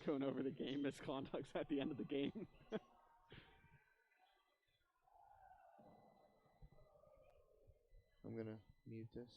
Going over the game misconducts at the end of the game. I'm gonna mute this.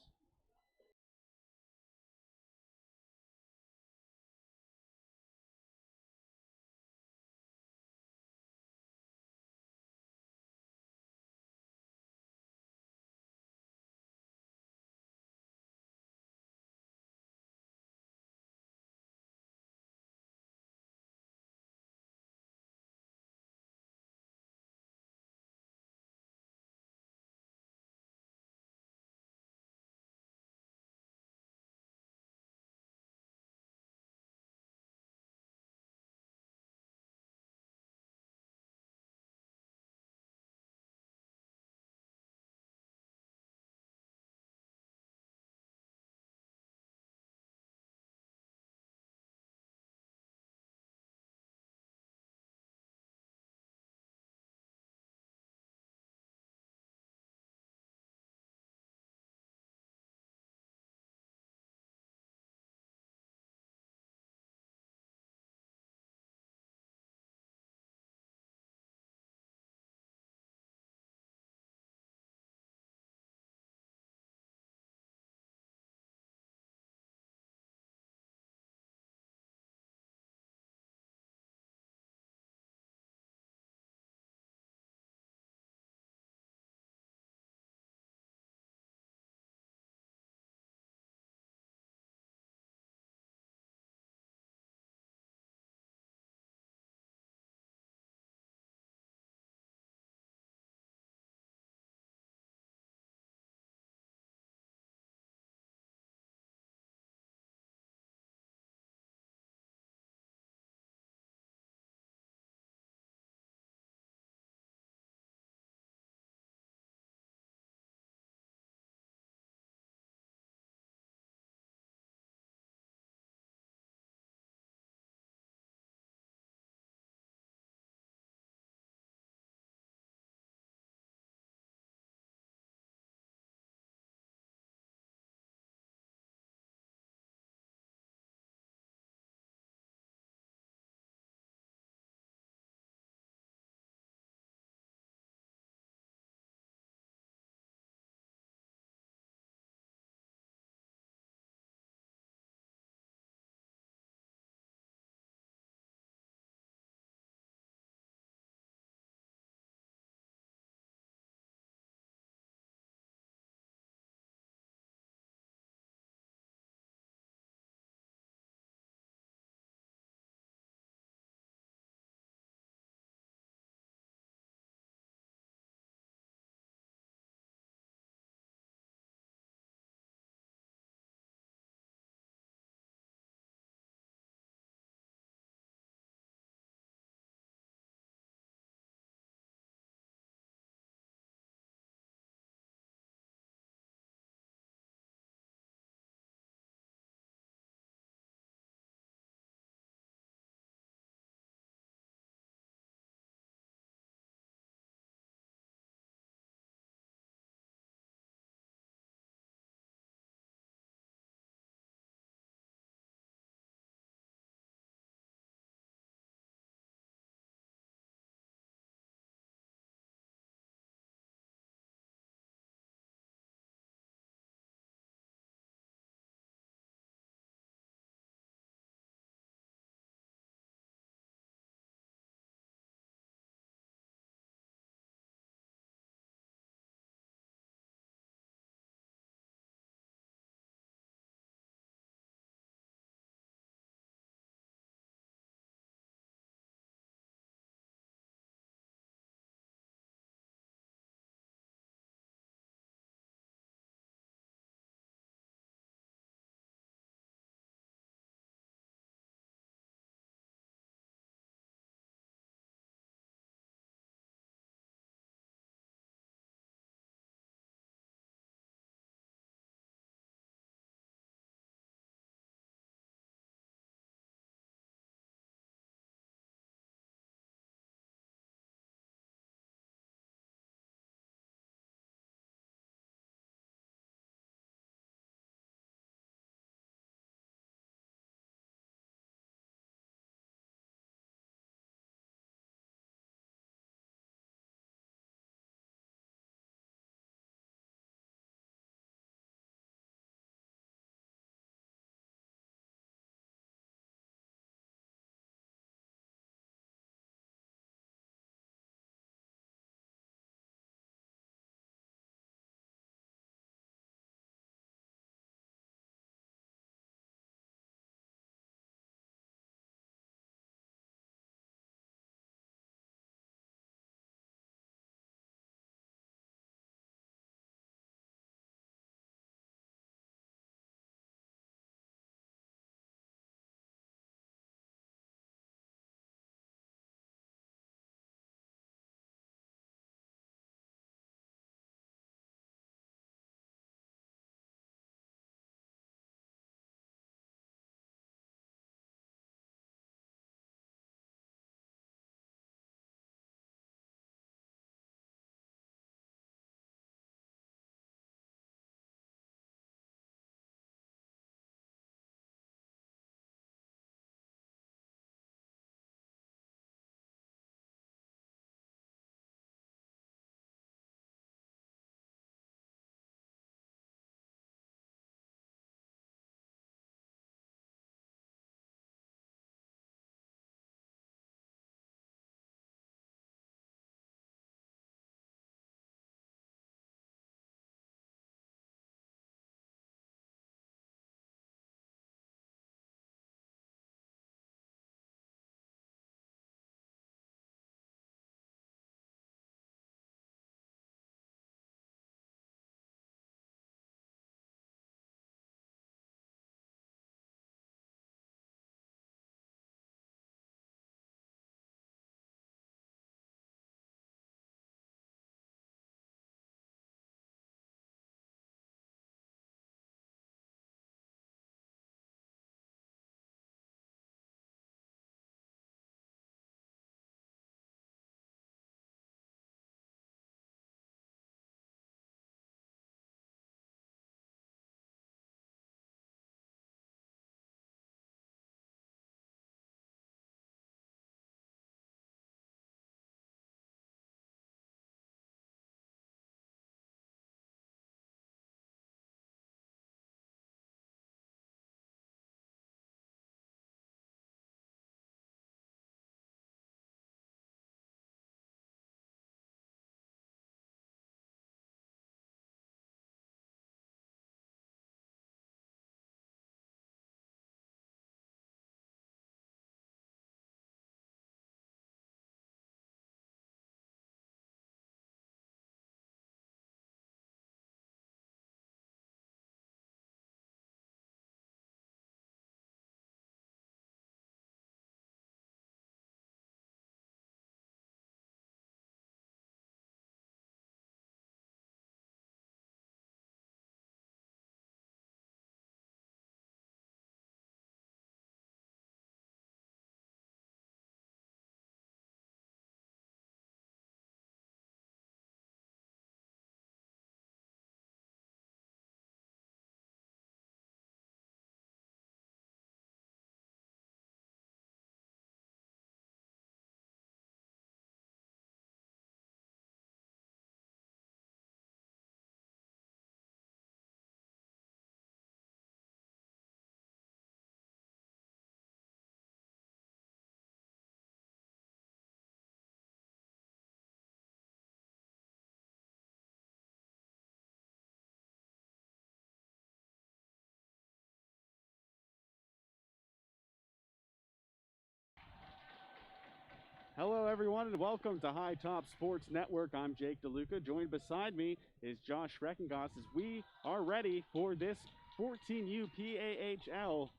Hello, everyone, and welcome to High Top Sports Network. I'm Jake DeLuca. Joined beside me is Josh Schreckengoss as we are ready for this 14U PAHL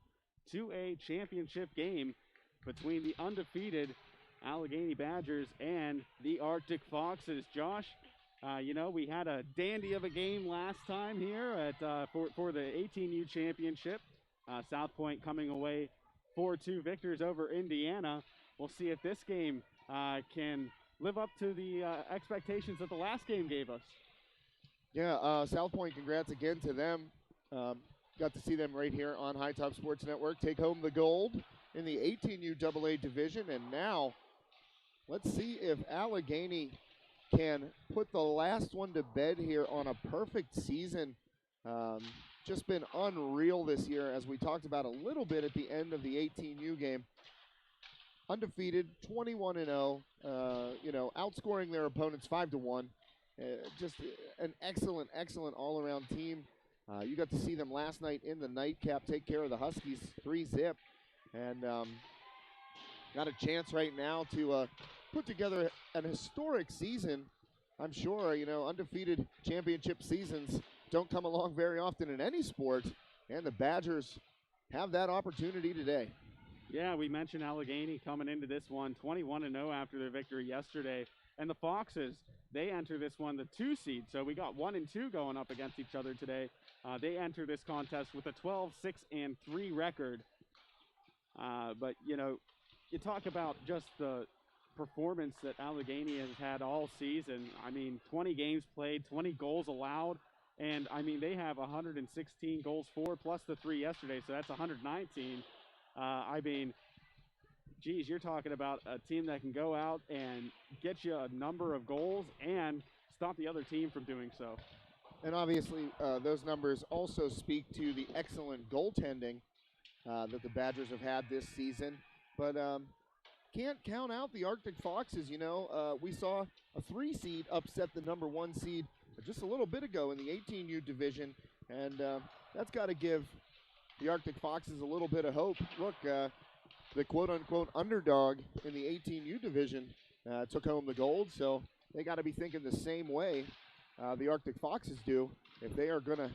2A championship game between the undefeated Allegheny Badgers and the Arctic Foxes. Josh, we had a dandy of a game last time here for the 18U championship. South Point coming away 4-2 victors over Indiana. We'll see if this game can live up to the expectations that the last game gave us. Yeah, South Point, congrats again to them. Got to see them right here on High Top Sports Network take home the gold in the 18U AA division. And now let's see if Allegheny can put the last one to bed here on a perfect season. Just been unreal this year, as we talked about a little bit at the end of the 18U game. Undefeated, 21-0, outscoring their opponents 5-1. Just an excellent, excellent all-around team. You got to see them last night in the nightcap take care of the Huskies 3-0. And got a chance right now to put together an historic season. I'm sure, undefeated championship seasons don't come along very often in any sport, and the Badgers have that opportunity today. Yeah, we mentioned Allegheny coming into this one 21-0 after their victory yesterday. And the Foxes, they enter this one the 2 seed. So we got 1 and 2 going up against each other today. They enter this contest with a 12-6-3 record. But, you talk about just the performance that Allegheny has had all season. I mean, 20 games played, 20 goals allowed. And, they have 116 goals for plus the 3 yesterday. So that's 119. You're talking about a team that can go out and get you a number of goals and stop the other team from doing so. And obviously, those numbers also speak to the excellent goaltending that the Badgers have had this season. But can't count out the Arctic Foxes. We saw a 3 seed upset the number 1 seed just a little bit ago in the 18U division. And that's got to give the Arctic Foxes a little bit of hope. Look, the quote-unquote underdog in the 18U division took home the gold, so they got to be thinking the same way the Arctic Foxes do if they are going to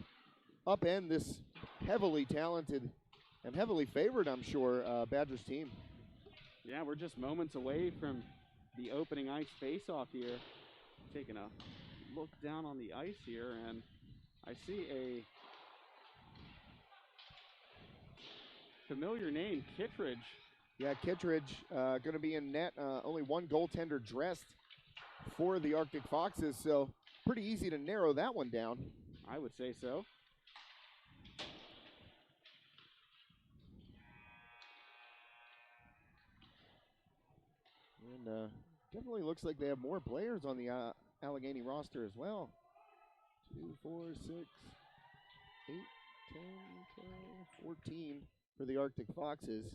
upend this heavily talented and heavily favored, I'm sure, Badgers team. Yeah, we're just moments away from the opening ice face-off here. Taking a look down on the ice here, and I see a familiar name, Kittredge. Yeah, Kittredge going to be in net. Only one goaltender dressed for the Arctic Foxes, so pretty easy to narrow that one down. I would say so. And definitely looks like they have more players on the Allegheny roster as well. 2, 4, 6, 8, 10, 12, 14 for the Arctic Foxes.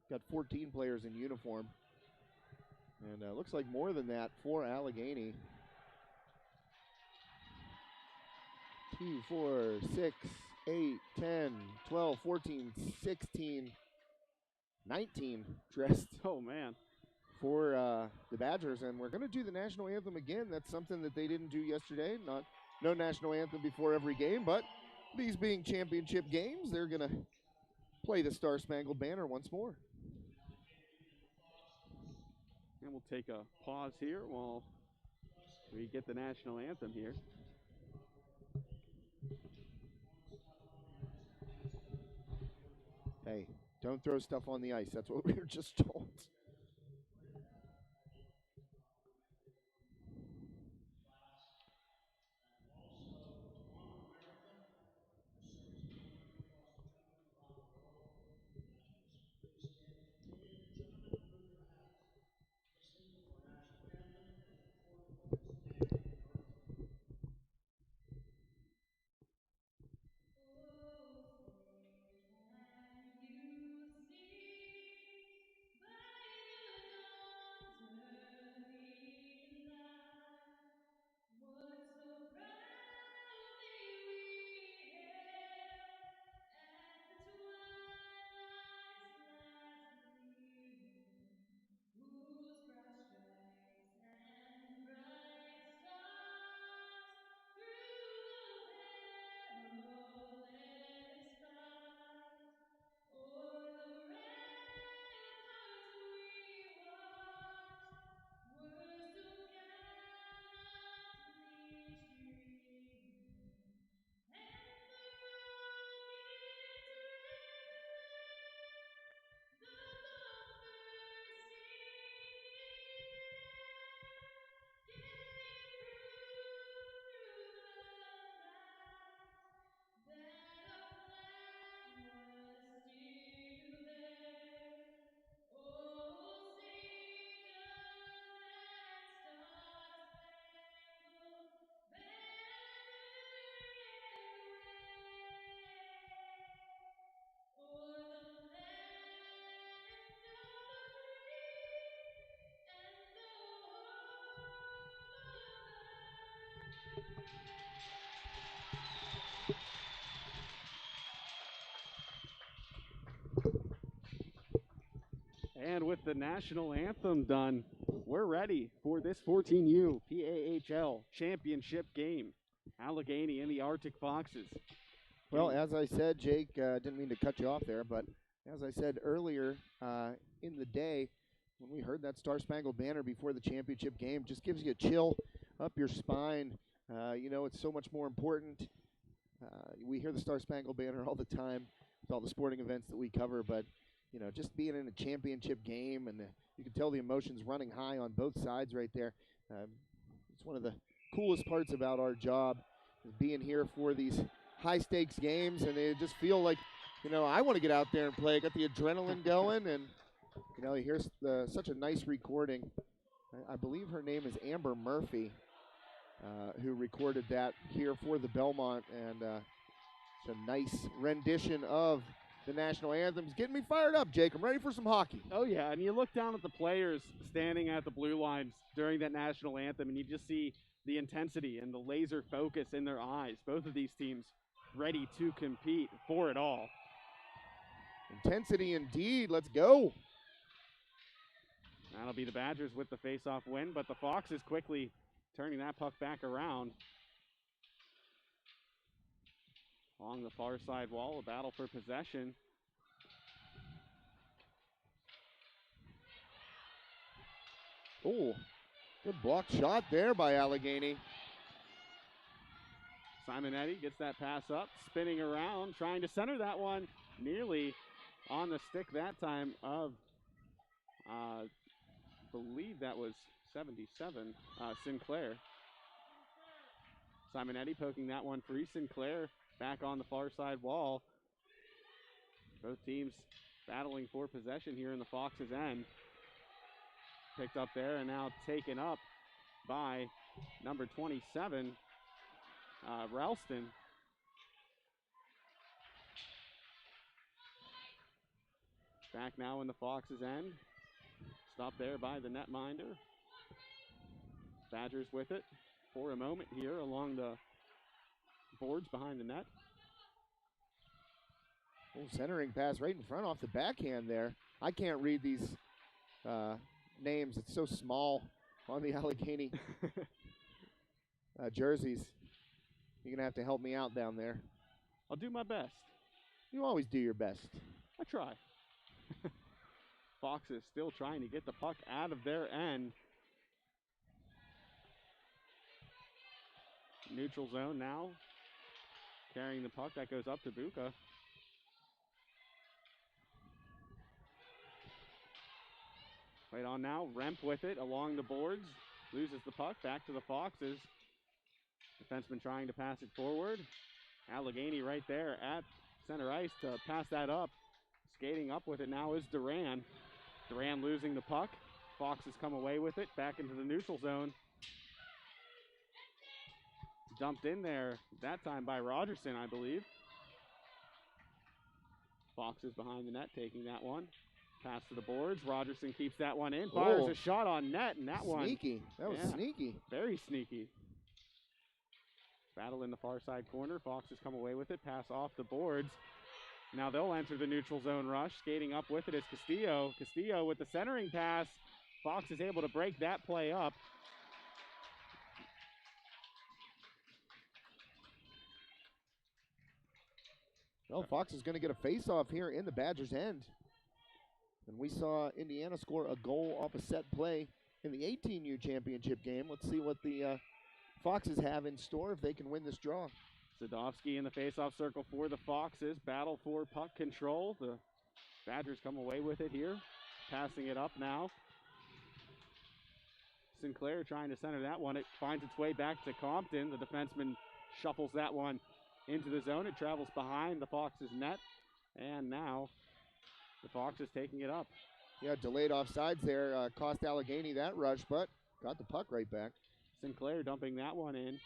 Got 14 players in uniform. And looks like more than that for Allegheny. 2, 4, 6, 8, 10, 12, 14, 16, 19 dressed. Oh, man. For the Badgers. And we're going to do the national anthem again. That's something that they didn't do yesterday. No national anthem before every game, but these being championship games, they're going to play the Star Spangled Banner once more. And we'll take a pause here while we get the national anthem here. Hey, don't throw stuff on the ice. That's what we were just told. And with the national anthem done, we're ready for this 14U PAHL championship game. Allegheny and the Arctic Foxes. Well, as I said, Jake, didn't mean to cut you off there, but as I said earlier in the day, when we heard that Star-Spangled Banner before the championship game, just gives you a chill up your spine. You know, it's so much more important. We hear the Star-Spangled Banner all the time with all the sporting events that we cover, but, you know, just being in a championship game, and you can tell the emotions running high on both sides right there. It's one of the coolest parts about our job, is being here for these high-stakes games, and they just feel like, you know, I want to get out there and play. I got the adrenaline going, and, you know, here's such a nice recording. I believe her name is Amber Murphy, who recorded that here for the Belmont, and it's a nice rendition of the national anthem. It's getting me fired up, Jake. I'm ready for some hockey. Oh, yeah, and you look down at the players standing at the blue lines during that national anthem, and you just see the intensity and the laser focus in their eyes. Both of these teams ready to compete for it all. Intensity indeed. Let's go. That'll be the Badgers with the face-off win, but the Foxes quickly turning that puck back around. Along the far side wall, a battle for possession. Oh, good block shot there by Allegheny. Simonetti gets that pass up, spinning around, trying to center that one. Nearly on the stick that time of, I believe that was 77, Sinclair. Simonetti poking that one free. Sinclair back on the far side wall. Both teams battling for possession here in the Foxes' end. Picked up there and now taken up by number 27, Ralston. Back now in the Foxes' end. Stopped there by the netminder. Badgers with it for a moment here along the boards behind the net. Oh, centering pass right in front off the backhand there. I can't read these names. It's so small on the Allegheny jerseys. You're going to have to help me out down there. I'll do my best. You always do your best. I try. Foxes still trying to get the puck out of their end. Neutral zone now. Carrying the puck, that goes up to Buka. Right on now, Remp with it along the boards. Loses the puck, back to the Foxes. Defenseman trying to pass it forward. Allegheny right there at center ice to pass that up. Skating up with it now is Duran. Duran losing the puck. Foxes come away with it, back into the neutral zone. Dumped in there, that time by Rogerson, I believe. Foxes behind the net taking that one. Pass to the boards. Rogerson keeps that one in. Fires a shot on net, and that one. Sneaky. That was sneaky. Very sneaky. Battle in the far side corner. Foxes come away with it. Pass off the boards. Now they'll enter the neutral zone rush. Skating up with it is Castillo. Castillo with the centering pass. Fox is able to break that play up. Well, Fox is going to get a face-off here in the Badgers' end. And we saw Indiana score a goal off a set play in the 18U championship game. Let's see what the Foxes have in store if they can win this draw. Sadovsky in the face-off circle for the Foxes. Battle for puck control. The Badgers come away with it here. Passing it up now. Sinclair trying to center that one. It finds its way back to Compton. The defenseman shuffles that one into the zone. It travels behind the Foxes' net. And now the Foxes taking it up. Yeah, delayed offsides there. Cost Allegheny that rush, but got the puck right back. Sinclair dumping that one in.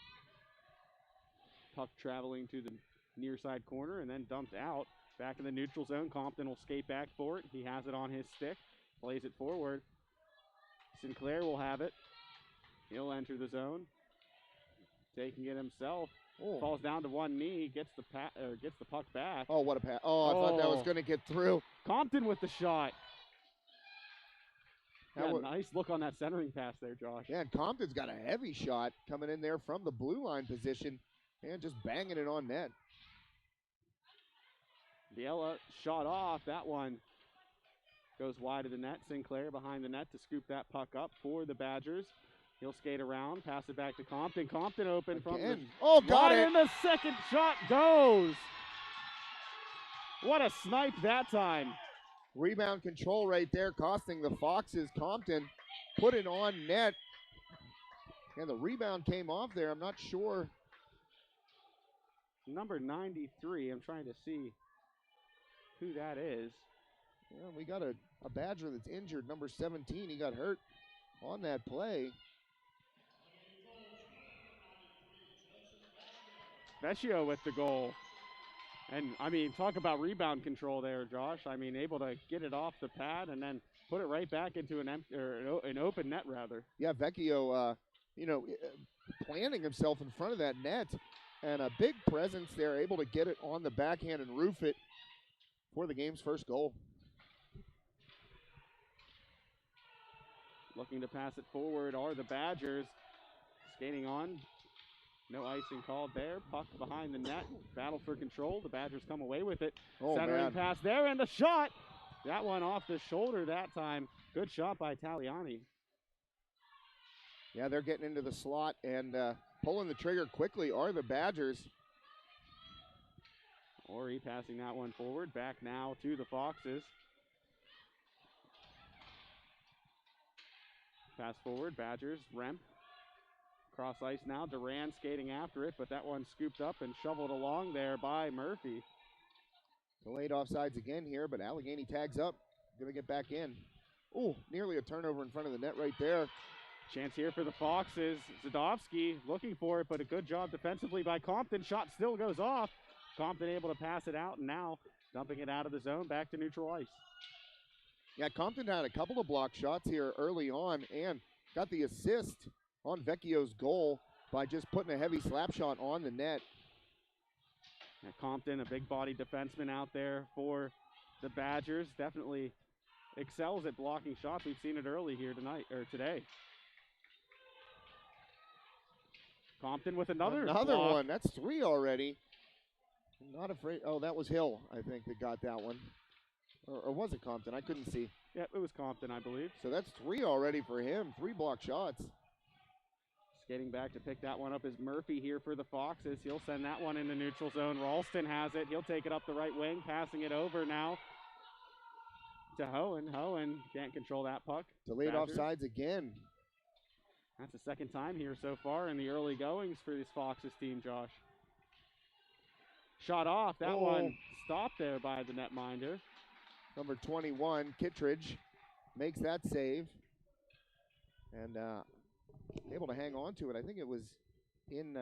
Puck traveling to the near side corner and then dumped out. Back in the neutral zone. Compton will skate back for it. He has it on his stick. Plays it forward. Sinclair will have it. He'll enter the zone. Taking it himself. Oh. Falls down to one knee. Gets the puck back. Oh, what a pass. Oh, I thought that was going to get through. Compton with the shot. Yeah, nice look on that centering pass there, Josh. Yeah, and Compton's got a heavy shot coming in there from the blue line position and just banging it on net. Biella shot off. That one goes wide of the net. Sinclair behind the net to scoop that puck up for the Badgers. He'll skate around, pass it back to Compton. Compton open from the... Oh, got it! And the second shot goes! What a snipe that time. Rebound control right there, costing the Foxes. Compton put it on net. And the rebound came off there. I'm not sure. Number 93, I'm trying to see who that is. Yeah, we got a Badger that's injured, number 17. He got hurt on that play. Vecchio with the goal. And, I mean, talk about rebound control there, Josh. I mean, able to get it off the pad and then put it right back into an open net, rather. Yeah, Vecchio, planting himself in front of that net. And a big presence there, able to get it on the backhand and roof it for the game's first goal. Looking to pass it forward are the Badgers. Skating on. No icing called there. Puck behind the net. Battle for control. The Badgers come away with it. Centering pass there, and the shot. That one off the shoulder that time. Good shot by Taliani. Yeah, they're getting into the slot and pulling the trigger quickly are the Badgers. Ori passing that one forward. Back now to the Foxes. Pass forward. Badgers. Remp. Cross ice now. Duran skating after it, but that one scooped up and shoveled along there by Murphy. Delayed offsides again here, but Allegheny tags up. Going to get back in. Oh, nearly a turnover in front of the net right there. Chance here for the Foxes. Zadovsky looking for it, but a good job defensively by Compton. Shot still goes off. Compton able to pass it out, and now dumping it out of the zone back to neutral ice. Yeah, Compton had a couple of block shots here early on and got the assist on Vecchio's goal by just putting a heavy slap shot on the net. Yeah, Compton, a big body defenseman out there for the Badgers. Definitely excels at blocking shots. We've seen it early here today. Compton with another block. One. That's 3 already. I'm not afraid. Oh, that was Hill, I think, that got that one. Or was it Compton? I couldn't see. Yeah, it was Compton, I believe. So that's 3 already for him. 3 block shots. Skating back to pick that one up is Murphy here for the Foxes. He'll send that one in the neutral zone. Ralston has it. He'll take it up the right wing, passing it over now to Hohen. Hohen can't control that puck. Delayed offsides again. That's the second time here so far in the early goings for this Foxes team, Josh. Shot off. That one stopped there by the netminder. Number 21, Kittredge, makes that save. And able to hang on to it. I think it was in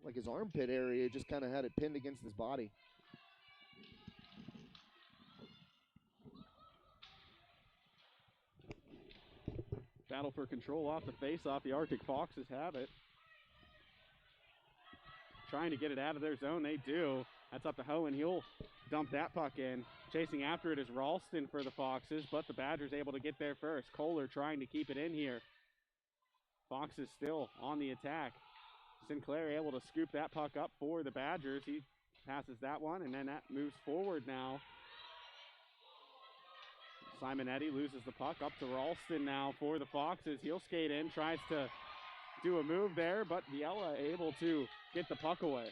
like his armpit area. Just kind of had it pinned against his body. Battle for control off the face-off. The Arctic Foxes have it. Trying to get it out of their zone. They do. That's up to Hohen. He'll dump that puck in. Chasing after it is Ralston for the Foxes, but the Badgers able to get there first. Kohler trying to keep it in here. Foxes still on the attack. Sinclair able to scoop that puck up for the Badgers. He passes that one, and then that moves forward now. Simonetti loses the puck up to Ralston now for the Foxes. He'll skate in, tries to do a move there, but Biella able to get the puck away.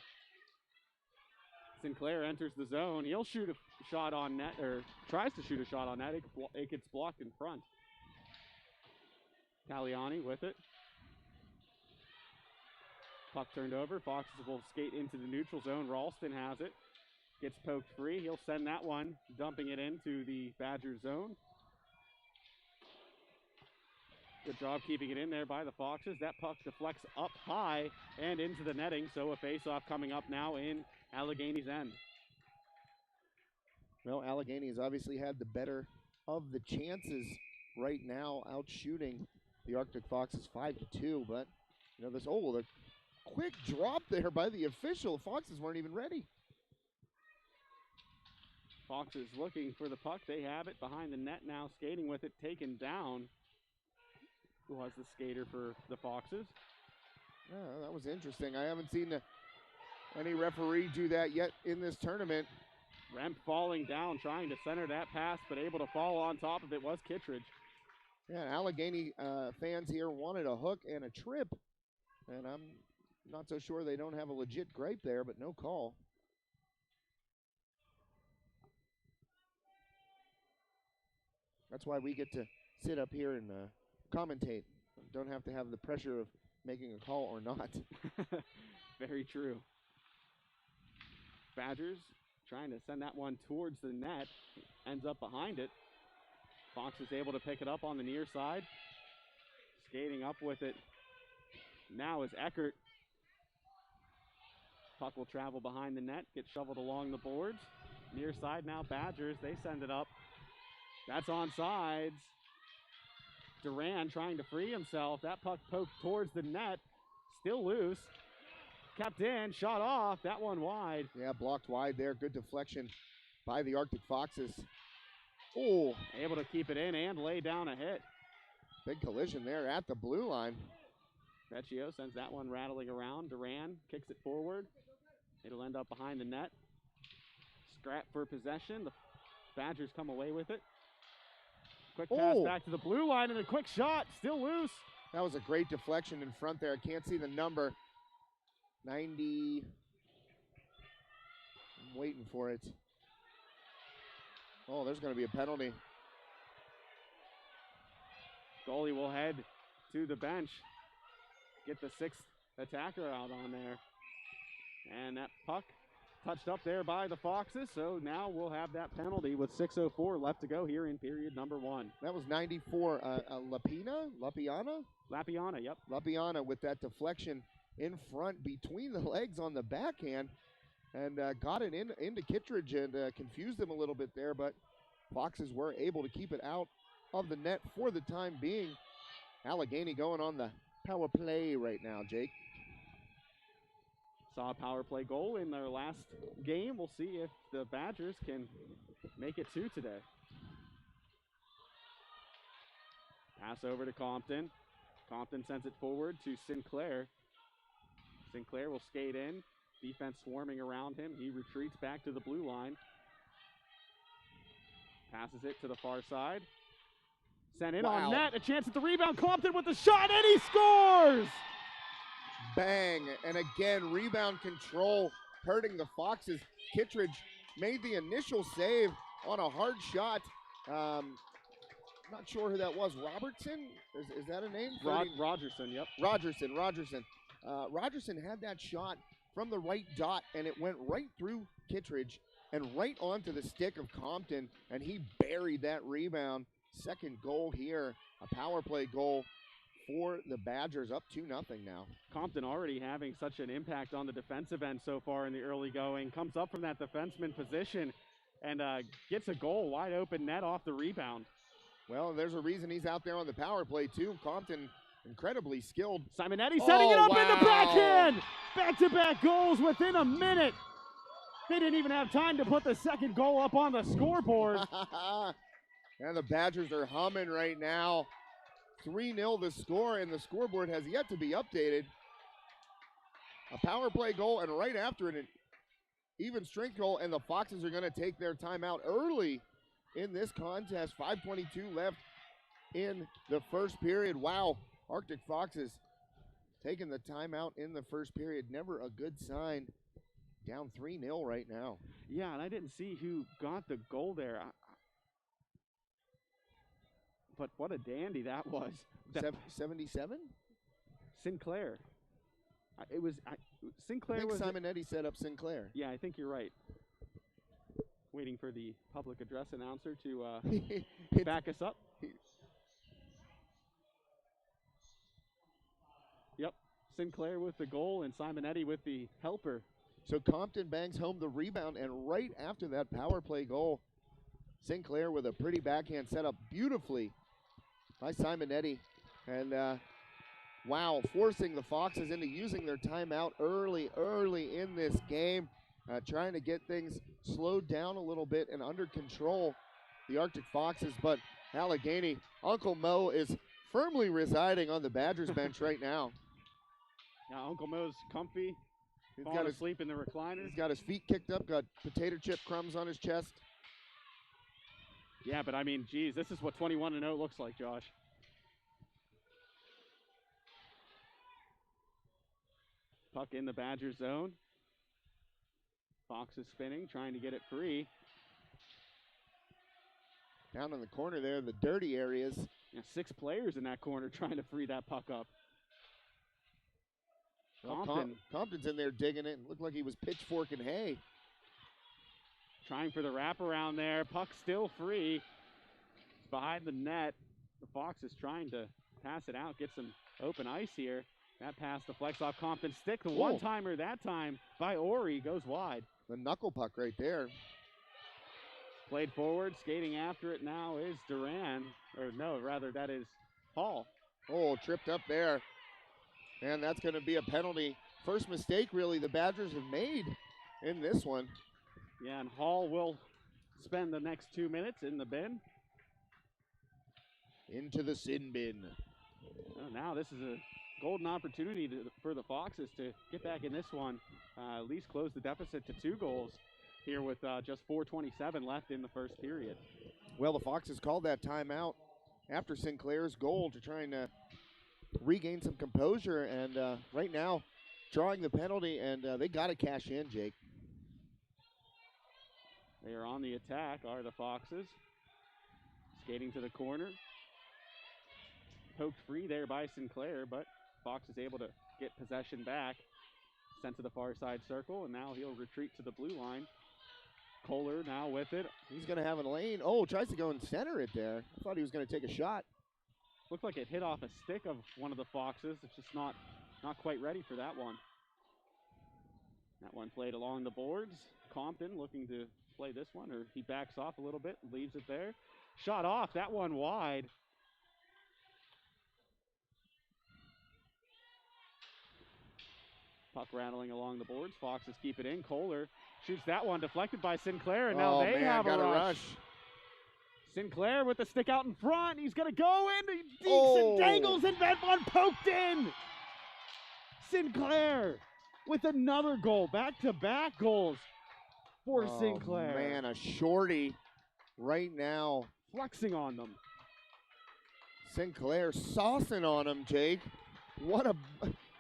Sinclair enters the zone. He'll shoot a shot on net, or tries to shoot a shot on net. It gets blocked in front. Taliani with it. Puck turned over. Foxes will skate into the neutral zone. Ralston has it. Gets poked free. He'll send that one, dumping it into the Badger zone. Good job keeping it in there by the Foxes. That puck deflects up high and into the netting, so a face-off coming up now in Allegheny's end. Well, Allegheny has obviously had the better of the chances right now, out shooting the Arctic Foxes 5-2, but you know this. Oh, the quick drop there by the official. Foxes weren't even ready. Foxes looking for the puck. They have it behind the net now, skating with it, taken down. who was the skater for the Foxes. Yeah, that was interesting. I haven't seen any referee do that yet in this tournament. Remp falling down, trying to center that pass, but able to fall on top of it was Kittredge. Yeah, Allegheny fans here wanted a hook and a trip, and I'm not so sure they don't have a legit gripe there, but no call. That's why we get to sit up here and commentate. Don't have to have the pressure of making a call or not. Very true. Badgers trying to send that one towards the net. Ends up behind it. Fox is able to pick it up on the near side. Skating up with it now is Eckert. Puck will travel behind the net, get shoveled along the boards. Near side now, Badgers, they send it up. That's onside. Duran trying to free himself. That puck poked towards the net. Still loose. Kept in, shot off. That one wide. Yeah, blocked wide there. Good deflection by the Arctic Foxes. Oh, able to keep it in and lay down a hit. Big collision there at the blue line. Vecchio sends that one rattling around. Duran kicks it forward. It'll end up behind the net. Scrap for possession. The Badgers come away with it. Quick pass back to the blue line and a quick shot. Still loose. That was a great deflection in front there. I can't see the number. 90. I'm waiting for it. Oh, there's going to be a penalty. Goalie will head to the bench. Get the sixth attacker out on there. And that puck touched up there by the Foxes, so now we'll have that penalty with 6:04 left to go here in period number 1. That was 94, Lapiana, yep. Lapiana with that deflection in front between the legs on the backhand, and got it into Kittredge and confused him a little bit there, but Foxes were able to keep it out of the net for the time being. Allegheny going on the power play right now, Jake. Saw a power play goal in their last game. We'll see if the Badgers can make it 2 today. Pass over to Compton. Compton sends it forward to Sinclair. Sinclair will skate in. Defense swarming around him. He retreats back to the blue line. Passes it to the far side. Sent in on net. A chance at the rebound. Compton with the shot, and he scores! Bang, and again, rebound control hurting the Foxes. Kittredge made the initial save on a hard shot. Not sure who that was. Robertson? Is that a name? Rogerson, yep. Rogerson. Rogerson had that shot from the right dot, and it went right through Kittredge and right onto the stick of Compton, and he buried that rebound. Second goal here, a power play goal for the Badgers, up 2-0 now. Compton already having such an impact on the defensive end so far in the early going. Comes up from that defenseman position and gets a goal, wide open net off the rebound. Well, there's a reason he's out there on the power play too. Compton, incredibly skilled. Simonetti setting it up in the backhand! Back-to-back goals within a minute. They didn't even have time to put the second goal up on the scoreboard. And the Badgers are humming right now. 3-0 the score, and the scoreboard has yet to be updated. A power play goal, and right after it, an even strength goal, and the Foxes are going to take their timeout early in this contest. 5:22 left in the first period. Wow, Arctic Foxes taking the timeout in the first period. Never a good sign. Down 3-0 right now. Yeah, and I didn't see who got the goal there. But what a dandy that was. 77? Sinclair. Sinclair. I think Simonetti set up Sinclair. Yeah, I think you're right. Waiting for the public address announcer to back us up. Yep, Sinclair with the goal and Simonetti with the helper. So Compton bangs home the rebound, and right after that power play goal, Sinclair with a pretty backhand set up beautifully by Simonetti. And wow, forcing the Foxes into using their timeout early in this game, trying to get things slowed down a little bit and under control, the Arctic Foxes. But Allegheny, Uncle Mo is firmly residing on the Badgers bench right now. Now Uncle Mo's comfy, He's falling asleep in the recliner. He's got his feet kicked up, got potato chip crumbs on his chest. Yeah, but I mean, geez, this is what 21-0 looks like, Josh. Puck in the Badger zone. Fox is spinning, trying to get it free. Down in the corner there, the dirty areas. Yeah, 6 players in that corner trying to free that puck up. Well, Compton's in there digging it. Looked like he was pitchforking hay. Trying for the wraparound there. Puck still free. It's behind the net. The Fox is trying to pass it out, get some open ice here. That pass deflects off Compton's stick. The one-timer that time by Ori goes wide. The knuckle puck right there. Played forward, skating after it now is Duran. Or no, rather that is Hall. Oh, tripped up there. And that's going to be a penalty. First mistake, really, the Badgers have made in this one. Yeah, and Hall will spend the next 2 minutes in the bin. Into the sin bin. Oh, now this is a golden opportunity for the Foxes to get back in this one, at least close the deficit to 2 goals here with just 4:27 left in the first period. Well, the Foxes called that timeout after Sinclair's goal to try and regain some composure, and right now drawing the penalty, and they got to cash in, Jake. They are on the attack, are the Foxes. Skating to the corner. Poked free there by Sinclair, but Fox is able to get possession back. Sent to the far side circle, and now he'll retreat to the blue line. Kohler now with it. He's going to have a lane. Oh, tries to go and center it there. I thought he was going to take a shot. Looked like it hit off a stick of one of the Foxes. It's just not quite ready for that one. That one played along the boards. Compton looking to play this one, or he backs off a little bit, leaves it there. Shot off, that one wide. Puck rattling along the boards. Foxes keep it in. Kohler shoots that one, deflected by Sinclair, and now they have a rush. Sinclair with the stick out in front. He's going to go in. He deeks and dangles, and that one poked in. Sinclair with another goal. Back-to-back goals for Sinclair. Man, a shorty right now. Flexing on them. Sinclair saucing on him, Jake.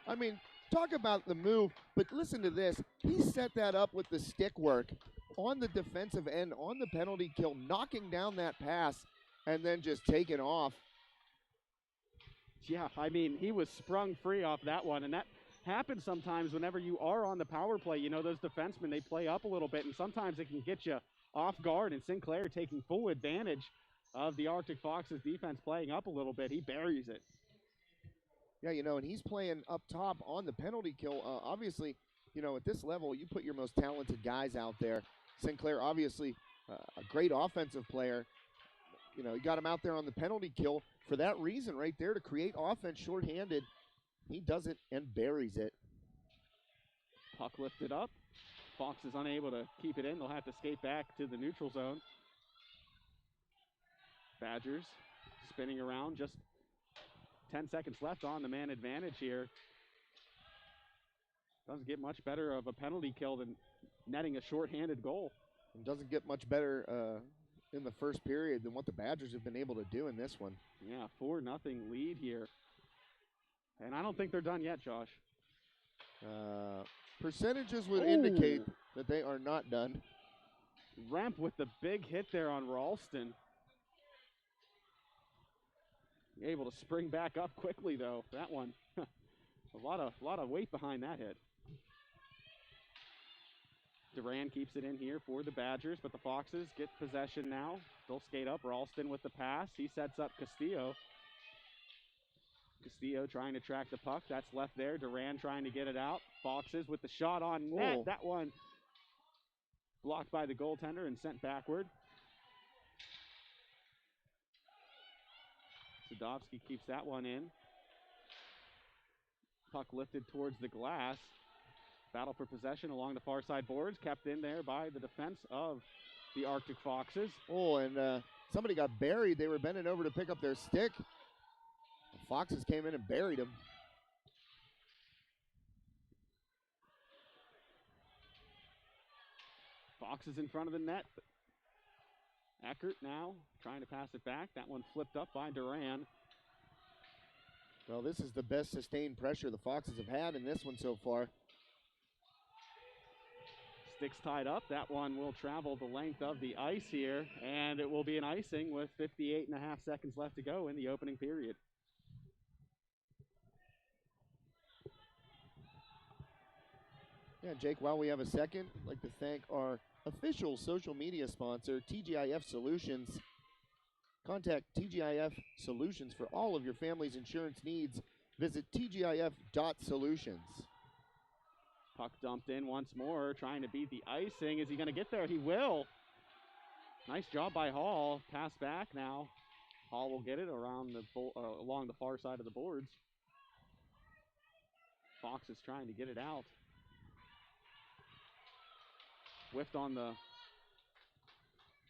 I mean, talk about the move, but listen to this. He set that up with the stick work on the defensive end, on the penalty kill, knocking down that pass, and then just taking off. Yeah, I mean, he was sprung free off that one, and that happens sometimes whenever you are on the power play. You know, those defensemen, they play up a little bit, and sometimes it can get you off guard, and Sinclair taking full advantage of the Arctic Fox's defense playing up a little bit. He buries it. Yeah, you know, and he's playing up top on the penalty kill. Obviously, you know, at this level, you put your most talented guys out there. Sinclair, obviously, a great offensive player. You know, you got him out there on the penalty kill for that reason right there, to create offense shorthanded. He does it and buries it. Puck lifted up. Fox is unable to keep it in. They'll have to skate back to the neutral zone. Badgers spinning around, just 10 seconds left on the man advantage here. Doesn't get much better of a penalty kill than netting a shorthanded goal. It doesn't get much better in the first period than what the Badgers have been able to do in this one. Yeah, 4-0 lead here. And I don't think they're done yet, Josh. Percentages would indicate that they are not done. Remp with the big hit there on Ralston. Able to spring back up quickly, though. That one, a lot of weight behind that hit. Duran keeps it in here for the Badgers, but the Foxes get possession now. They'll skate up. Ralston with the pass. He sets up Castillo. Castillo trying to track the puck. That's left there. Duran trying to get it out. Foxes with the shot on net. Oh. That one blocked by the goaltender and sent backward. Sadovsky keeps that one in. Puck lifted towards the glass. Battle for possession along the far side boards. Kept in there by the defense of the Arctic Foxes. Oh, and somebody got buried. They were bending over to pick up their stick. The Foxes came in and buried him. Foxes in front of the net. Eckert now trying to pass it back. That one flipped up by Duran. Well, this is the best sustained pressure the Foxes have had in this one so far. Sticks tied up. That one will travel the length of the ice here, and it will be an icing with 58.5 seconds left to go in the opening period. Yeah, Jake, while we have a second, I'd like to thank our official social media sponsor, TGIF Solutions. Contact TGIF Solutions for all of your family's insurance needs. Visit tgif.solutions. Puck dumped in once more, trying to beat the icing. Is he going to get there? He will. Nice job by Hall. Pass back now. Hall will get it around along the far side of the boards. Fox is trying to get it out. Whiffed on the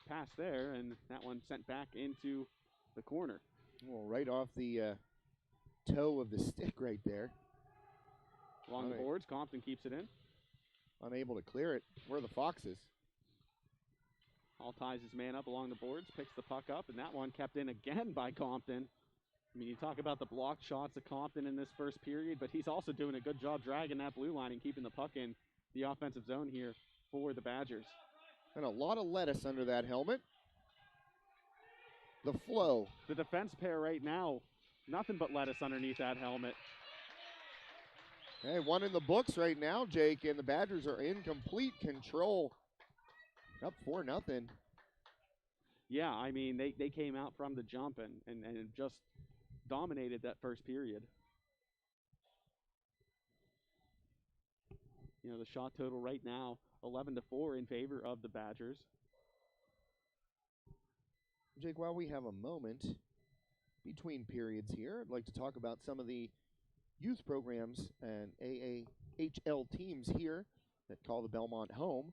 pass there, and that one sent back into the corner. Well, right off the toe of the stick right there. Along the boards, Compton keeps it in. Unable to clear it. Where are the Foxes? Hall ties his man up along the boards, picks the puck up, and that one kept in again by Compton. I mean, you talk about the blocked shots of Compton in this first period, but he's also doing a good job dragging that blue line and keeping the puck in the offensive zone here for the Badgers. And a lot of lettuce under that helmet. The flow. The defense pair right now, nothing but lettuce underneath that helmet. Hey, one in the books right now, Jake, and the Badgers are in complete control. Up 4-0. Yeah, I mean, they came out from the jump and just dominated that first period. You know, the shot total right now, 11-4 in favor of the Badgers. Jake, while we have a moment between periods here, I'd like to talk about some of the youth programs and AAHL teams here that call the Belmont home.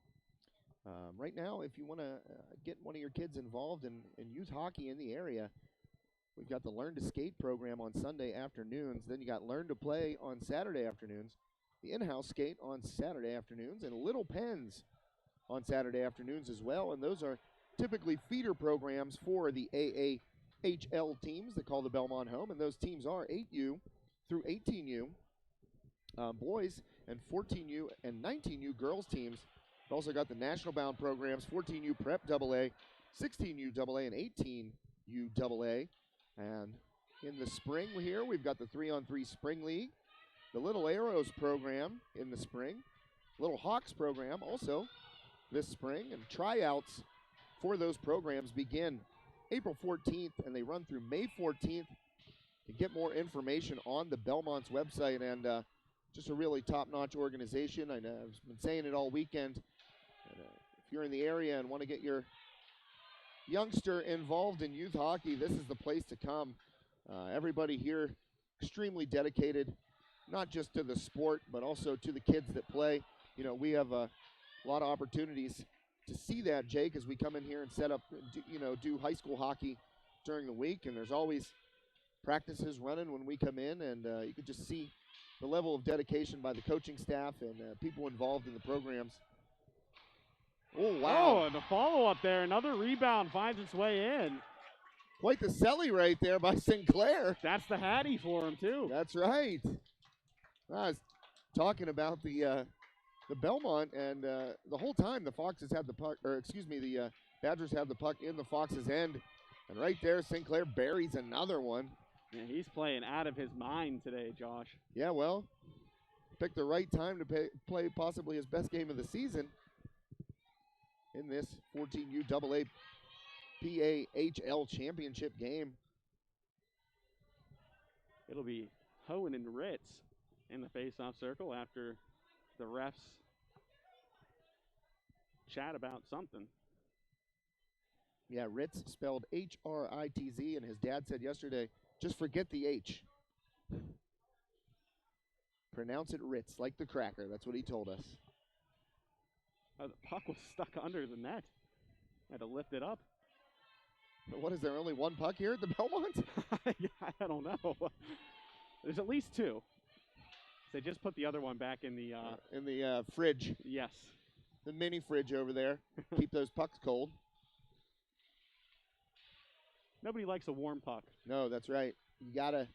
Right now, if you want to get one of your kids involved in youth hockey in the area, we've got the Learn to Skate program on Sunday afternoons. Then you got Learn to Play on Saturday afternoons, the in-house skate on Saturday afternoons, and Little Pens on Saturday afternoons as well. And those are typically feeder programs for the AAHL teams that call the Belmont home. And those teams are 8U through 18U boys, and 14U and 19U girls teams. We've also got the national bound programs, 14U Prep AA, 16U AA, and 18U AA. And in the spring here, we've got the 3-on-3 Spring League, the Little Arrows program in the spring, Little Hawks program also this spring, and tryouts for those programs begin April 14th, and they run through May 14th. You get more information on the Belmont's website, and just a really top-notch organization. I've been saying it all weekend. If you're in the area and want to get your youngster involved in youth hockey, this is the place to come. Everybody here extremely dedicated, not just to the sport, but also to the kids that play. You know, we have a lot of opportunities to see that, Jake, as we come in here and set up, do high school hockey during the week, and there's always practices running when we come in, and you can just see the level of dedication by the coaching staff and people involved in the programs. Oh, wow. Oh, and the follow-up there. Another rebound finds its way in. Quite the celly right there by Sinclair. That's the Hattie for him, too. That's right. I was talking about the Belmont, and the whole time the Foxes had the puck, the Badgers had the puck in the Foxes' end. And right there, Sinclair buries another one. Yeah, he's playing out of his mind today, Josh. Yeah, well, picked the right time to play possibly his best game of the season in this 14U AA PAHL championship game. It'll be Hohen and Ritz in the face-off circle after the refs chat about something. Yeah, Ritz spelled H-R-I-T-Z, and his dad said yesterday, just forget the H. Pronounce it Ritz, like the cracker. That's what he told us. Oh, the puck was stuck under the net. Had to lift it up. What is there, only one puck here at the Belmont? I don't know. There's at least two. They just put the other one back in the fridge. Yes. The mini fridge over there. Keep those pucks cold. Nobody likes a warm puck. No, that's right. You gotta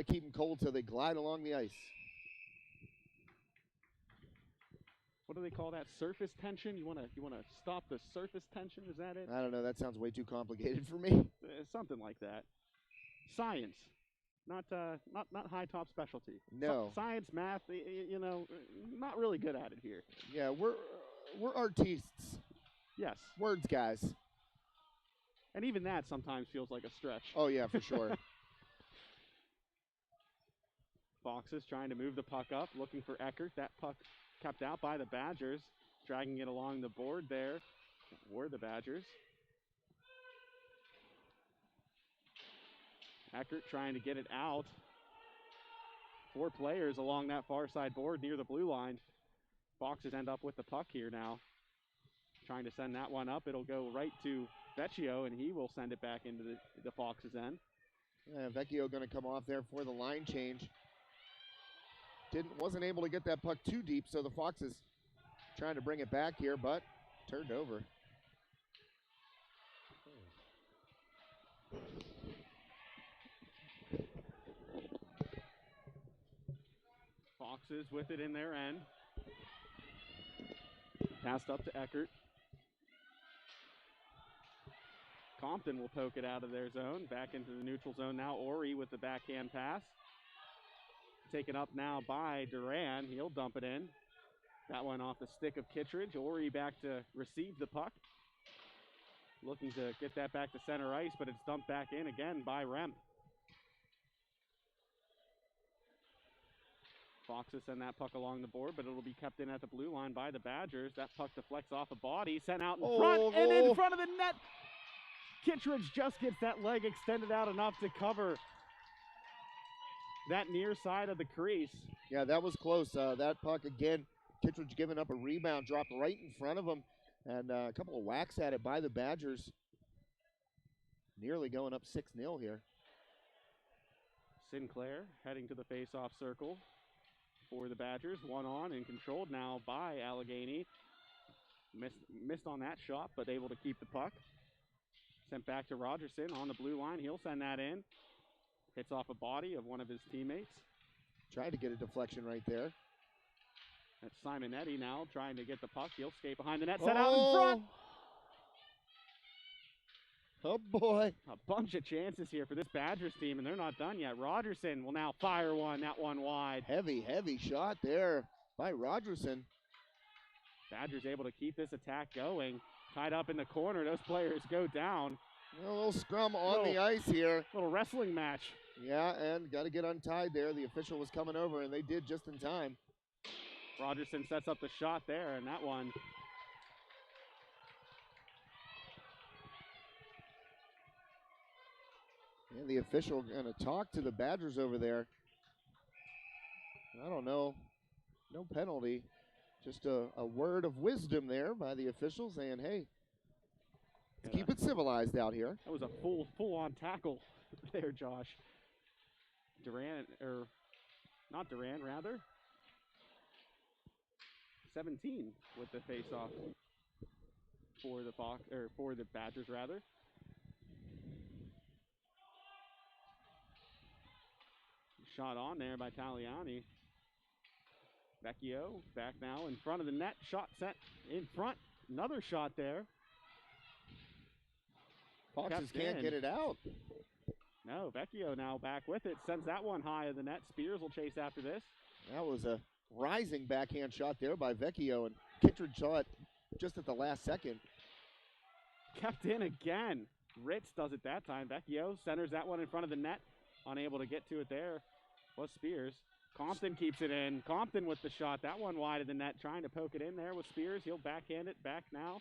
keep them cold so they glide along the ice. What do they call that? Surface tension? You wanna stop the surface tension? Is that it? I don't know. That sounds way too complicated for me. Something like that. Science, not high top specialty. No. Science, math. Not really good at it here. Yeah, we're artistes. Yes. Words guys. And even that sometimes feels like a stretch. Oh yeah, for sure. Foxes trying to move the puck up, looking for Eckert. That puck kept out by the Badgers, dragging it along the board there were the Badgers. Eckert trying to get it out. 4 players along that far side board near the blue line. Foxes end up with the puck here now. Trying to send that one up. It'll go right to Vecchio, and he will send it back into the Foxes' end. Yeah, Vecchio going to come off there for the line change. Wasn't able to get that puck too deep, so the Foxes trying to bring it back here, but turned over. Foxes with it in their end. Passed up to Eckert. Compton will poke it out of their zone. Back into the neutral zone now. Ori with the backhand pass. Taken up now by Duran. He'll dump it in. That one off the stick of Kittredge. Ori back to receive the puck. Looking to get that back to center ice, but it's dumped back in again by Remp. Foxes send that puck along the board, but it'll be kept in at the blue line by the Badgers. That puck deflects off a body, sent out in front, and in front of the net. Kittredge just gets that leg extended out enough to cover that near side of the crease. Yeah, that was close. That puck, again, Kittredge giving up a rebound, dropped right in front of him, and a couple of whacks at it by the Badgers. Nearly going up 6-0 here. Sinclair heading to the face-off circle for the Badgers. One on and controlled now by Allegheny. Missed on that shot, but able to keep the puck. Sent back to Rogerson on the blue line. He'll send that in. Hits off a body of one of his teammates. Tried to get a deflection right there. That's Simonetti now trying to get the puck. He'll skate behind the net. Set out in front. Oh, boy. A bunch of chances here for this Badgers team, and they're not done yet. Rogerson will now fire one. That one wide. Heavy shot there by Rogerson. Badgers able to keep this attack going. Tied up in the corner. Those players go down. A little scrum on the ice here. Little wrestling match. Yeah, and got to get untied there. The official was coming over, and they did just in time. Rogerson sets up the shot there, and that one. And the official going to talk to the Badgers over there. I don't know. No penalty. Just a word of wisdom there by the official saying, hey, keep it civilized out here. That was a full-on tackle there, Josh. Not Duran, rather. 17 with the face-off for the Badgers, rather. Shot on there by Taliani. Vecchio back now in front of the net. Shot set in front. Another shot there. Foxes can't get it out. No, Vecchio now back with it. Sends that one high of the net. Spears will chase after this. That was a rising backhand shot there by Vecchio, and Kittredge saw it just at the last second. Kept in again. Ritz does it that time. Vecchio centers that one in front of the net. Unable to get to it there was Spears. Compton keeps it in. Compton with the shot. That one wide of the net, trying to poke it in there with Spears. He'll backhand it back now.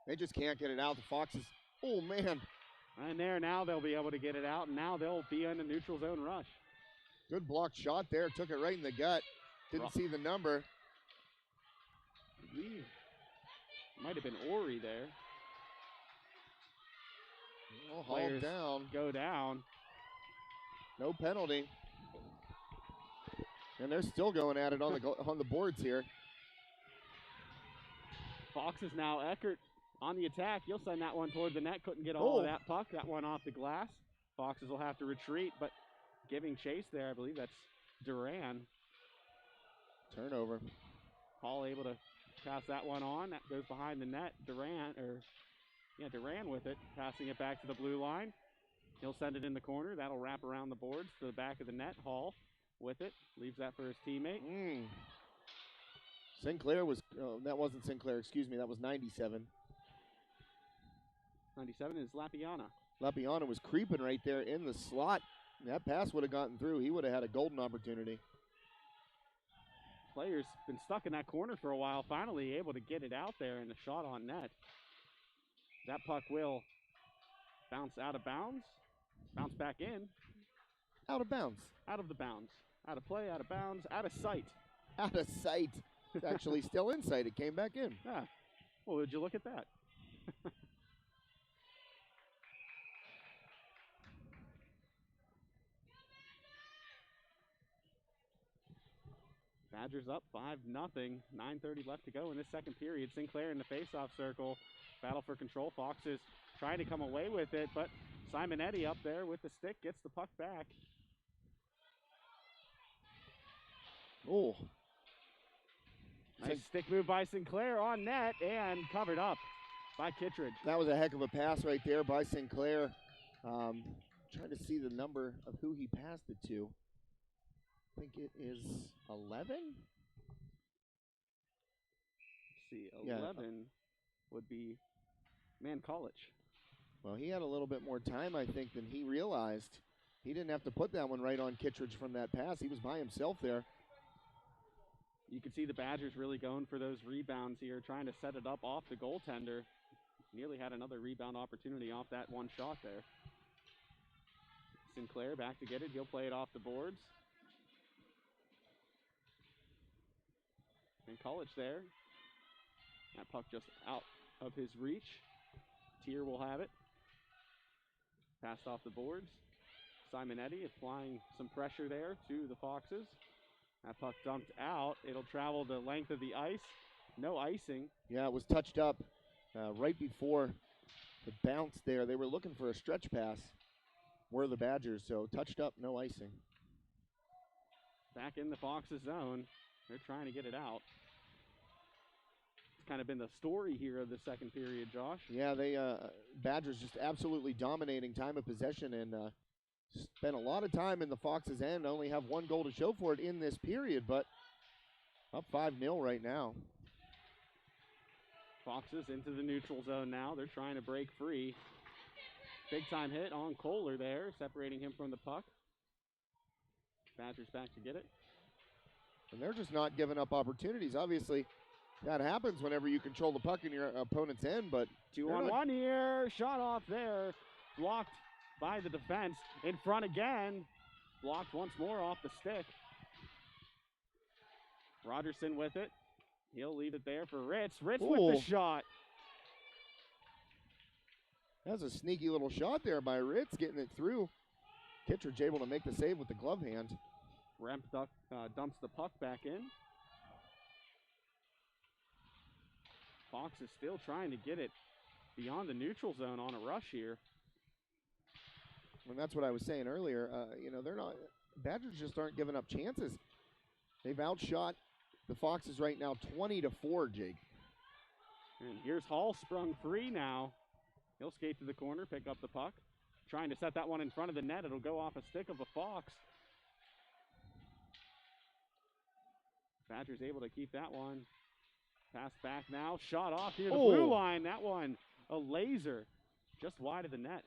They just can't get it out. The Foxes, oh, man. And there now they'll be able to get it out, and now they'll be in the neutral zone rush. Good blocked shot there. Took it right in the gut. Didn't see the number. Might have been Ori there. Hauled players down. go down. No penalty. And they're still going at it on the boards here. Foxes now. Eckert on the attack. He'll send that one toward the net. Couldn't get all of that puck. That one off the glass. Foxes will have to retreat, but giving chase there, I believe that's Duran. Turnover. Paul able to pass that one on. That goes behind the net. Duran with it. Passing it back to the blue line. He'll send it in the corner. That'll wrap around the boards to the back of the net. Hall with it. Leaves that for his teammate. Sinclair was, that wasn't Sinclair, excuse me, that was 97. 97 is Lapiana. Lapiana was creeping right there in the slot. That pass would have gotten through. He would have had a golden opportunity. Player's been stuck in that corner for a while, finally able to get it out there and the shot on net. That puck will bounce out of bounds, bounce back in. Out of bounds. Out of the bounds. Out of play, out of bounds, out of sight. Out of sight. It's actually still in sight. It came back in. Yeah. Well, would you look at that? Badgers up 5-0. 9:30 left to go in this second period. Sinclair in the faceoff circle. Battle for control. Foxes trying to come away with it, but Simonetti up there with the stick gets the puck back. Oh. Nice stick move by Sinclair on net and covered up by Kittredge. That was a heck of a pass right there by Sinclair. Trying to see the number of who he passed it to. I think it is 11? Let's see, 11 would be College. Well, he had a little bit more time, I think, than he realized. He didn't have to put that one right on Kittredge from that pass. He was by himself there. You can see the Badgers really going for those rebounds here, trying to set it up off the goaltender. Nearly had another rebound opportunity off that one shot there. Sinclair back to get it. He'll play it off the boards. And College there. That puck just out of his reach. Tier will have it. Passed off the boards. Simonetti applying some pressure there to the Foxes. That puck dumped out. It'll travel the length of the ice. No icing. Yeah, it was touched up right before the bounce there. They were looking for a stretch pass. Were the Badgers, so touched up, no icing. Back in the Foxes zone. They're trying to get it out. It's kind of been the story here of the second period, Josh. Yeah, they Badgers just absolutely dominating time of possession and spent a lot of time in the Foxes' end. Only have one goal to show for it in this period, but up 5-0 right now. Foxes into the neutral zone now. They're trying to break free. Big time hit on Kohler there, separating him from the puck. Badgers back to get it. And they're just not giving up opportunities. Obviously, that happens whenever you control the puck in your opponent's end, but 2-on-1 here. Shot off there. Blocked by the defense. In front again. Blocked once more off the stick. Rogerson with it. He'll leave it there for Ritz. Ritz with the shot. That's a sneaky little shot there by Ritz, getting it through. Kittredge able to make the save with the glove hand. Remp dumps the puck back in. Fox is still trying to get it beyond the neutral zone on a rush here. And that's what I was saying earlier. They're not. Badgers just aren't giving up chances. They've outshot the Foxes right now 20-4, Jake. And here's Hall sprung free now. He'll skate to the corner, pick up the puck. Trying to set that one in front of the net. It'll go off a stick of a Fox. Badgers able to keep that one. Pass back now. Shot off here to the blue line. That one, a laser, just wide of the net.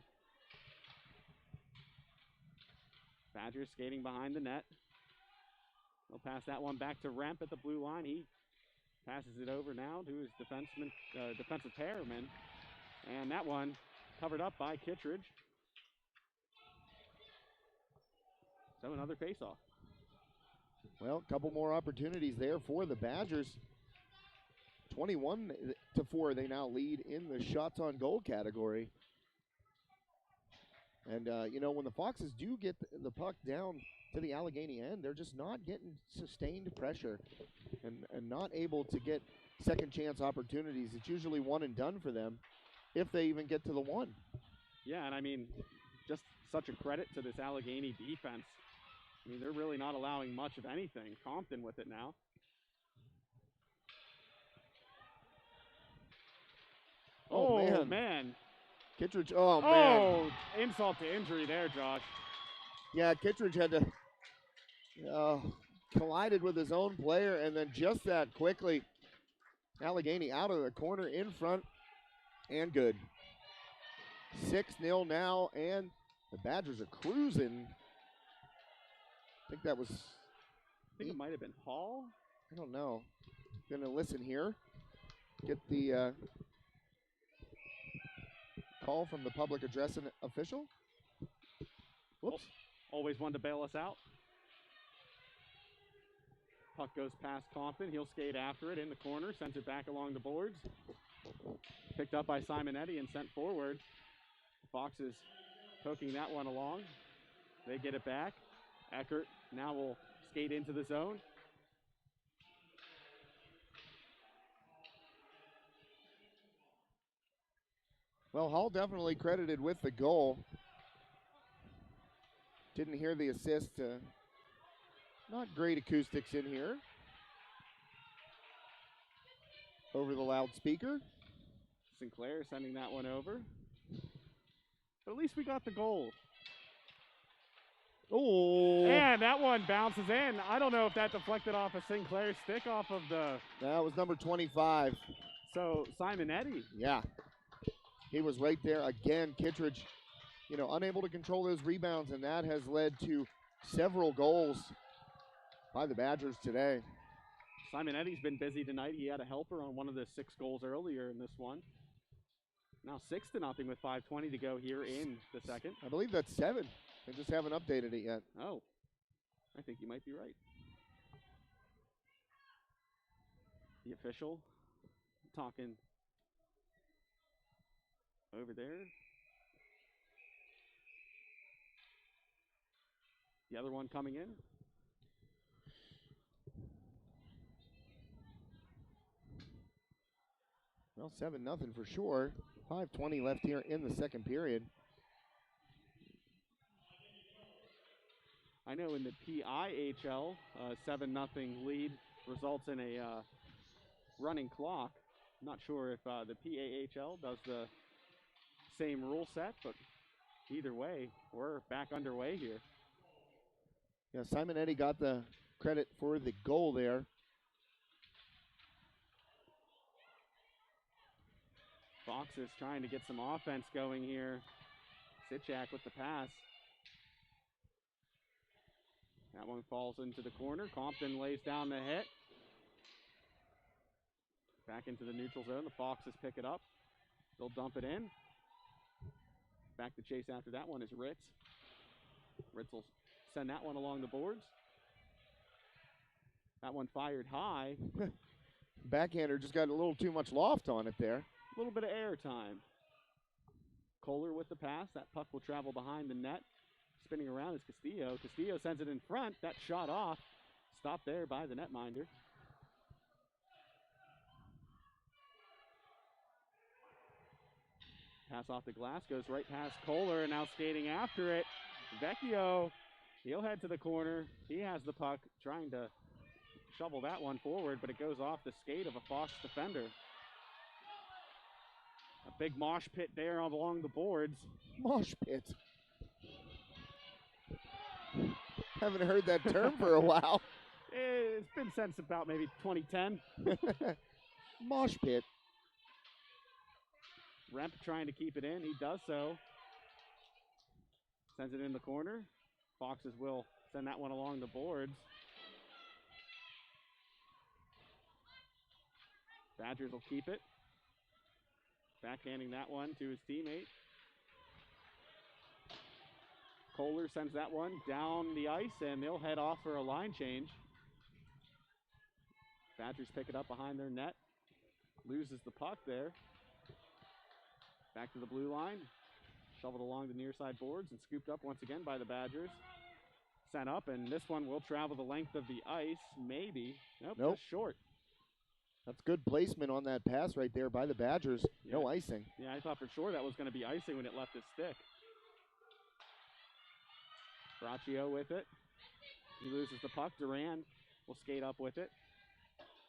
Badgers skating behind the net. They'll pass that one back to Remp at the blue line. He passes it over now to his defensive pairman. And that one covered up by Kittredge. So another faceoff. Well, a couple more opportunities there for the Badgers. 21-4, they now lead in the shots on goal category. And, you know, when the Foxes do get the puck down to the Allegheny end, they're just not getting sustained pressure and not able to get second chance opportunities. It's usually one and done for them if they even get to the one. Yeah, and I mean, just such a credit to this Allegheny defense. I mean, they're really not allowing much of anything. Compton with it now. Oh, man. Kittredge, oh, man. Oh, insult to injury there, Josh. Yeah, Kittredge had to collided with his own player, and then just that quickly, Allegheny out of the corner in front, and good. 6-0 now, and the Badgers are cruising. I think that was... I think it might have been Hall. I don't know. Gonna listen here. Get the call from the public address official. Whoops. Always wanted to bail us out. Puck goes past Compton. He'll skate after it in the corner, sends it back along the boards. Picked up by Simonetti and sent forward. The Foxes poking that one along. They get it back. Eckert now will skate into the zone. Well, Hall definitely credited with the goal. Didn't hear the assist. Not great acoustics in here. Over the loudspeaker. Sinclair sending that one over. But at least we got the goal. Oh! And that one bounces in. I don't know if that deflected off of Sinclair's stick off of the... That was number 25. So, Simonetti. Yeah. He was right there. Again, Kittredge, you know, unable to control those rebounds, and that has led to several goals by the Badgers today. Simonetti's been busy tonight. He had a helper on one of the 6 goals earlier in this one. Now 6-0 with 5:20 to go here in the second. I believe that's 7. They just haven't updated it yet. Oh, I think you might be right. The official talking over there. The other one coming in. Well, 7-0 for sure. 5:20 left here in the second period. I know in the PIHL, 7-0 lead results in a running clock. Not sure if the PAHL does the same rule set, but either way, we're back underway here. Yeah, Simonetti got the credit for the goal there. Foxes trying to get some offense going here. Sitchak with the pass. That one falls into the corner. Compton lays down the hit. Back into the neutral zone. The Foxes pick it up. They'll dump it in. Back to chase after that one is Ritz. Ritz will send that one along the boards. That one fired high. Backhander just got a little too much loft on it there. A little bit of air time. Kohler with the pass. That puck will travel behind the net. Spinning around is Castillo. Castillo sends it in front. That shot off. Stopped there by the netminder. Pass off the glass. Goes right past Kohler. And now skating after it. Vecchio. He'll head to the corner. He has the puck. Trying to shovel that one forward. But it goes off the skate of a Fox defender. A big mosh pit there along the boards. Mosh pit. Haven't heard that term for a while. It's been since about maybe 2010. Mosh pit. Remp trying to keep it in. He does so. Sends it in the corner. Foxes will send that one along the boards. Badgers will keep it. Backhanding that one to his teammate. Kohler sends that one down the ice, and they'll head off for a line change. Badgers pick it up behind their net. Loses the puck there. Back to the blue line. Shoveled along the near side boards and scooped up once again by the Badgers. Sent up, and this one will travel the length of the ice, maybe. Nope. Just short. That's good placement on that pass right there by the Badgers. Yeah. No icing. Yeah, I thought for sure that was going to be icing when it left his stick. Braccio with it. He loses the puck. Durand will skate up with it,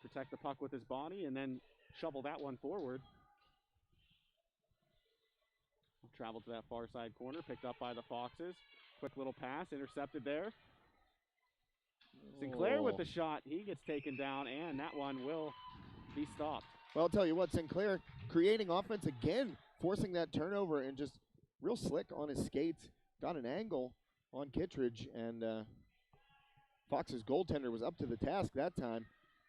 protect the puck with his body, and then shovel that one forward. Travel to that far side corner, picked up by the Foxes. Quick little pass, intercepted there. Sinclair with the shot. He gets taken down, and that one will be stopped. Well, I'll tell you what, Sinclair creating offense again, forcing that turnover and just real slick on his skates. Got an angle on Kittredge, and Fox's goaltender was up to the task that time,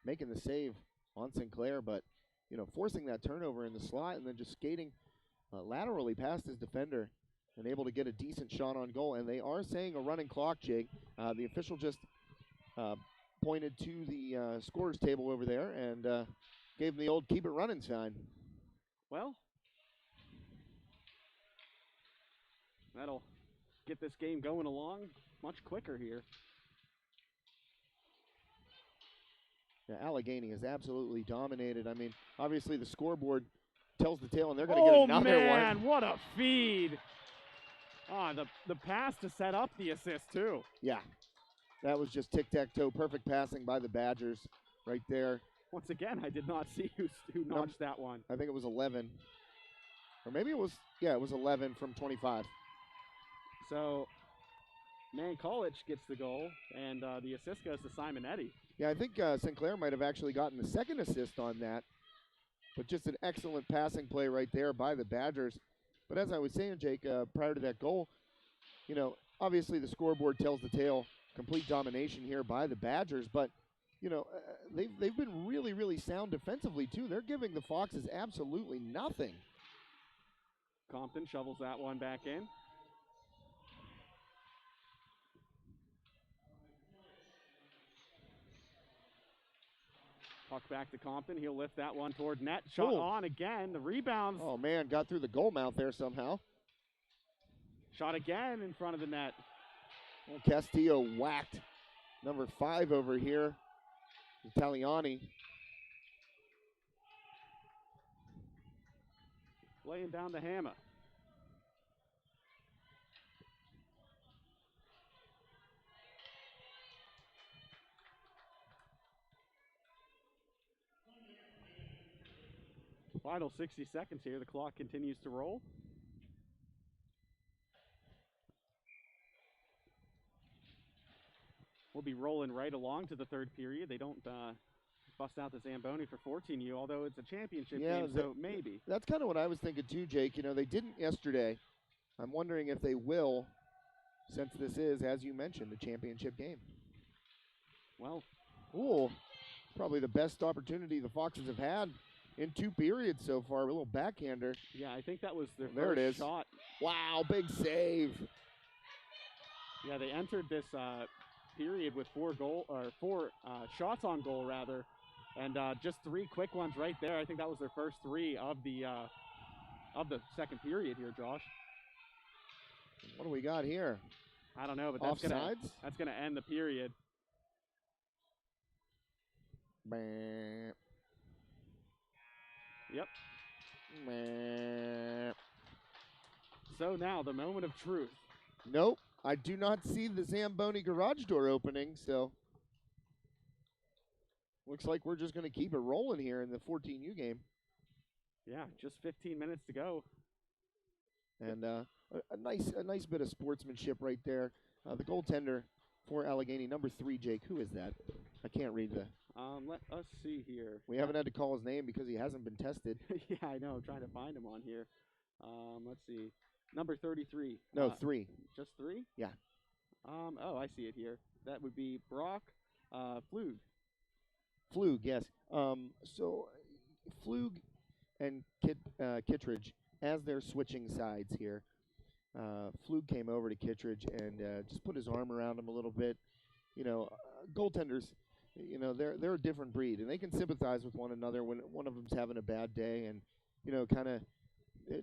making the save on Sinclair, but, you know, forcing that turnover in the slot and then just skating laterally past his defender and able to get a decent shot on goal. And they are saying a running clock, Jake. The official just pointed to the scorer's table over there and gave him the old keep it running sign. Well, that'll get this game going along much quicker here. Yeah, Allegheny has absolutely dominated. I mean, obviously the scoreboard tells the tale, and they're going to get another one. Oh, man, what a feed. The pass to set up the assist, too. Yeah, that was just tic-tac-toe. Perfect passing by the Badgers right there. Once again, I did not see who notched that one. I think it was 11. Or maybe it was 11 from 25. So, Mankolich gets the goal, and the assist goes to Simonetti. Yeah, I think Sinclair might have actually gotten the second assist on that. But just an excellent passing play right there by the Badgers. But as I was saying, Jake, prior to that goal, you know, obviously the scoreboard tells the tale. Complete domination here by the Badgers. But, you know, they've been really, really sound defensively, too. They're giving the Foxes absolutely nothing. Compton shovels that one back in. Puck back to Compton. He'll lift that one toward net. Shot on again. The rebounds. Oh, man, got through the goal mouth there somehow. Shot again in front of the net. Well, Castillo whacked number 5 over here, Italiani. Laying down the hammer. Final 60 seconds here. The clock continues to roll. We'll be rolling right along to the third period. They don't bust out the Zamboni for 14U, although it's a championship game, so maybe. That's kind of what I was thinking too, Jake. You know, they didn't yesterday. I'm wondering if they will, since this is, as you mentioned, a championship game. Well, probably the best opportunity the Foxes have had in 2 periods so far. A little backhander. Yeah, I think that was their first shot. Wow, big save. Yeah, they entered this period with 4 shots on goal rather, and just 3 quick ones right there. I think that was their first 3 of the second period here, Josh. What do we got here? I don't know, but that's gonna end the period. Yep. So now the moment of truth. Nope. I do not see the Zamboni garage door opening, so looks like we're just going to keep it rolling here in the 14U game. Yeah, just 15 minutes to go. And a nice bit of sportsmanship right there. The goaltender for Allegheny, number 3, Jake. Who is that? I can't read the. Let us see here. We haven't had to call his name because he hasn't been tested. Yeah, I know. I'm trying to find him on here. Let's see. Number 33. No, 3. Just 3? Yeah. Oh, I see it here. That would be Brock Flug. Flug, yes. So Flug and Kittredge, as they're switching sides here, Flug came over to Kittredge and just put his arm around him a little bit. You know, goaltenders, you know, they're a different breed, and they can sympathize with one another when one of them's having a bad day and, you know, kind of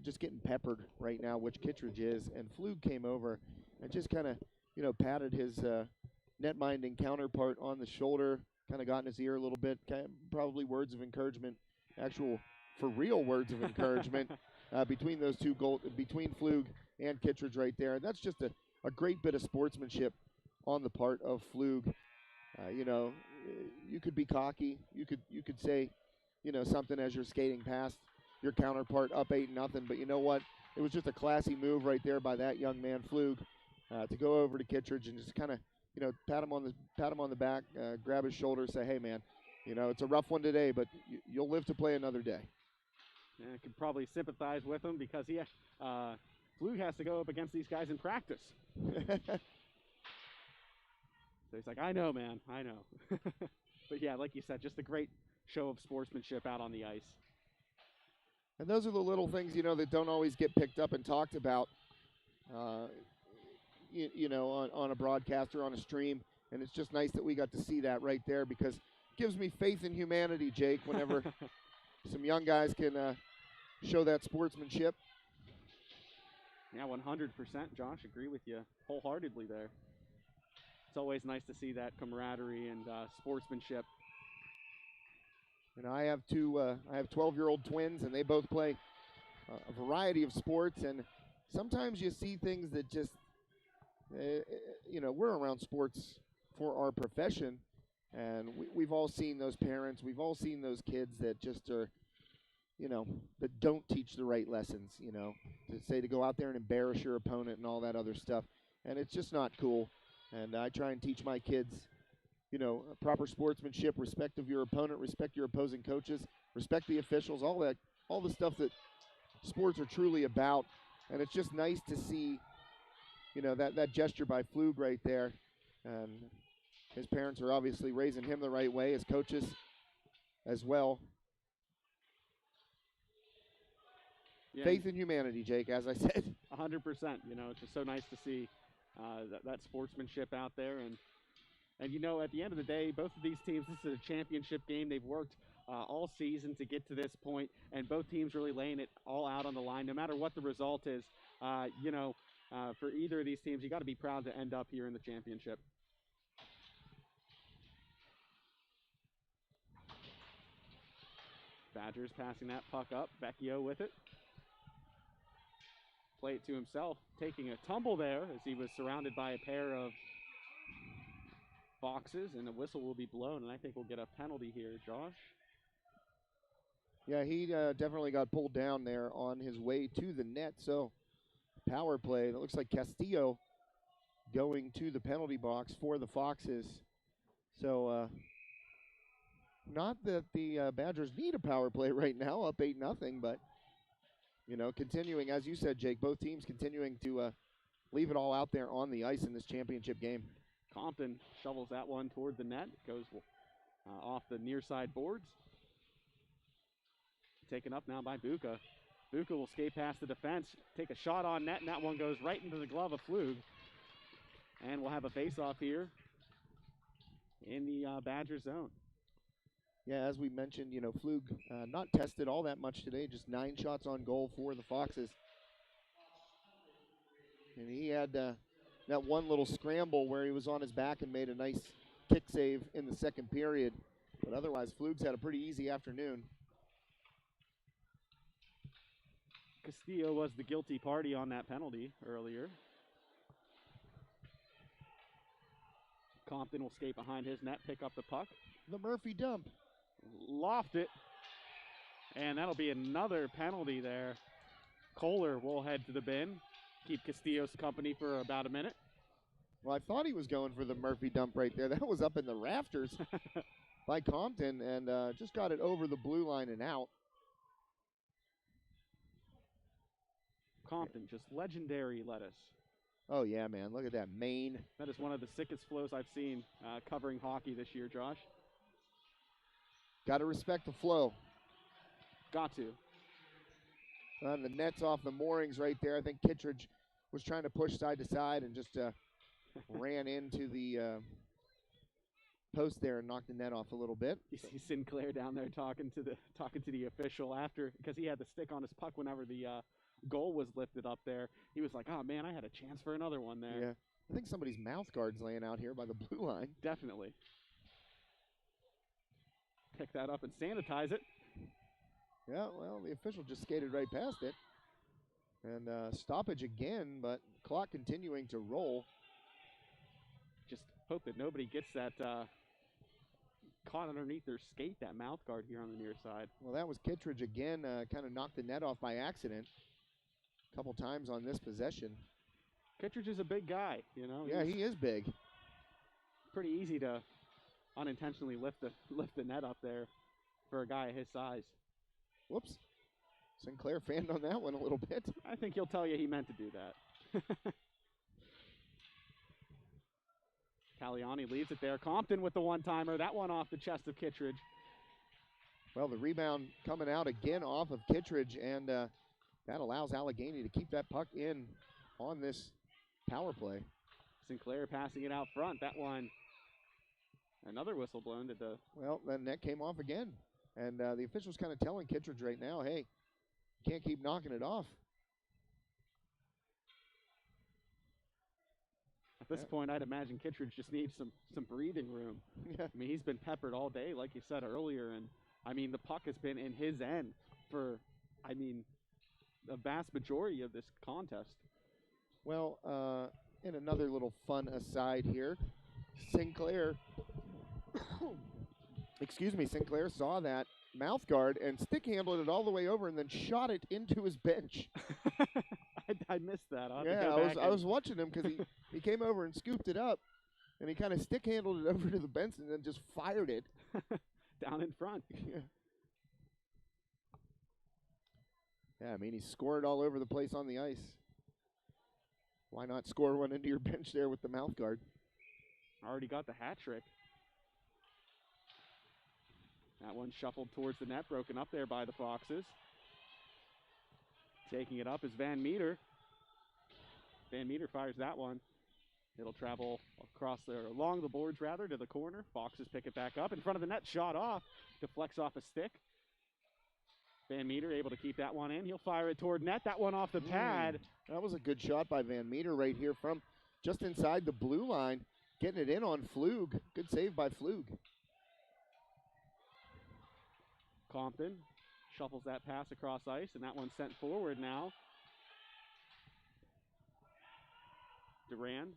just getting peppered right now, which Kittredge is. And Flug came over and just kind of, patted his net-minding counterpart on the shoulder, kind of got in his ear a little bit, probably words of encouragement, actual for real words of encouragement between those two between Flug and Kittredge right there. And that's just a great bit of sportsmanship on the part of Flug. You could be cocky. You could say, something as you're skating past your counterpart up 8-0. But you know what? It was just a classy move right there by that young man Flug to go over to Kittredge and just kind of, pat him on the back, grab his shoulder, say, "Hey, man, it's a rough one today, but you'll live to play another day." Yeah, I could probably sympathize with him because Flug has to go up against these guys in practice. So he's like, "I know, man, I know." But yeah, like you said, just a great show of sportsmanship out on the ice. And those are the little things, that don't always get picked up and talked about, on a broadcast or on a stream. And it's just nice that we got to see that right there because it gives me faith in humanity, Jake, whenever some young guys can show that sportsmanship. Yeah, 100%, Josh. Agree with you wholeheartedly there. It's always nice to see that camaraderie and sportsmanship. And I have 12-year-old twins, and they both play a variety of sports. And sometimes you see things that just, we're around sports for our profession, and we've all seen those parents. We've all seen those kids that just are, that don't teach the right lessons, to go out there and embarrass your opponent and all that other stuff. And it's just not cool. And I try and teach my kids, proper sportsmanship, respect of your opponent, respect your opposing coaches, respect the officials, all the stuff that sports are truly about. And it's just nice to see, that gesture by Flug right there. And his parents are obviously raising him the right way, as coaches as well. Yeah. Faith in humanity, Jake, as I said. 100%. It's just so nice to see that sportsmanship out there. And at the end of the day, both of these teams, this is a championship game. They've worked all season to get to this point, and both teams really laying it all out on the line. No matter what the result is, for either of these teams, you got to be proud to end up here in the championship. Badgers passing that puck up. Vecchio with it. Play it to himself, taking a tumble there as he was surrounded by a pair of Foxes, and a whistle will be blown, and I think we'll get a penalty here, Josh. Yeah, he definitely got pulled down there on his way to the net. So power play. It looks like Castillo going to the penalty box for the Foxes. So not that the Badgers need a power play right now, up 8-0, but continuing, as you said, Jake, both teams continuing to leave it all out there on the ice in this championship game. Compton shovels that one toward the net. It goes off the near side boards. Taken up now by Buka. Buka will skate past the defense, take a shot on net, and that one goes right into the glove of Flug. And we'll have a face-off here in the Badger zone. Yeah, as we mentioned, Flug not tested all that much today, just 9 shots on goal for the Foxes. And he had that one little scramble where he was on his back and made a nice kick save in the second period. But otherwise, Flug's had a pretty easy afternoon. Castillo was the guilty party on that penalty earlier. Compton will skate behind his net, pick up the puck. The Murphy dump. Loft it. And that'll be another penalty there. Kohler will head to the bin. Keep Castillo's company for about a minute. Well, I thought he was going for the Murphy dump right there. That was up in the rafters by Compton, and just got it over the blue line and out. Compton, just legendary lettuce. Oh, yeah, man. Look at that mane. That is one of the sickest flows I've seen covering hockey this year, Josh. Got to respect the flow. Got to. The net's off the moorings right there. I think Kittredge was trying to push side to side and just ran into the post there and knocked the net off a little bit. You see Sinclair down there talking to the official after, because he had the stick on his puck whenever the goal was lifted up there. He was like, "Oh man, I had a chance for another one there." Yeah, I think somebody's mouth guard's laying out here by the blue line. Definitely. Pick that up and sanitize it. Yeah, well, the official just skated right past it. And stoppage again, but clock continuing to roll. Just hope that nobody gets that caught underneath their skate, that mouth guard here on the near side. Well, that was Kittredge again, kind of knocked the net off by accident a couple times on this possession. Kittredge is a big guy, you know. Yeah, he is big. Pretty easy to unintentionally lift the net up there for a guy his size. Whoops. Sinclair fanned on that one a little bit. I think he'll tell you he meant to do that. Caliani leaves it there. Compton with the one-timer. That one off the chest of Kittredge. Well, the rebound coming out again off of Kittredge, and that allows Allegheny to keep that puck in on this power play. Sinclair passing it out front. That one, another whistle blown to the... Well, the net came off again. And the official's kind of telling Kittredge right now, hey, you can't keep knocking it off. At this point, I'd imagine Kittredge just needs some breathing room. Yeah. I mean, he's been peppered all day, like you said earlier, and I mean, the puck has been in his end for, I mean, the vast majority of this contest. Well, in another little fun aside here, Sinclair, Sinclair saw that mouth guard and stick handled it all the way over and then shot it into his bench. I missed that. Yeah, I was watching him because he came over and scooped it up, and he kind of stick handled it over to the bench and then just fired it down in front. Yeah, I mean, he scored all over the place on the ice. Why not score one into your bench there with the mouth guard? Already got the hat trick. That one shuffled towards the net, broken up there by the Foxes. Taking it up is Van Meter. Van Meter fires that one. It'll travel along the boards rather, to the corner. Foxes pick it back up in front of the net, shot off, deflects off a stick. Van Meter able to keep that one in. He'll fire it toward net. That one off the pad. That was a good shot by Van Meter right here from just inside the blue line, getting it in on Flug. Good save by Flug. Compton shuffles that pass across ice, and that one's sent forward now. Duran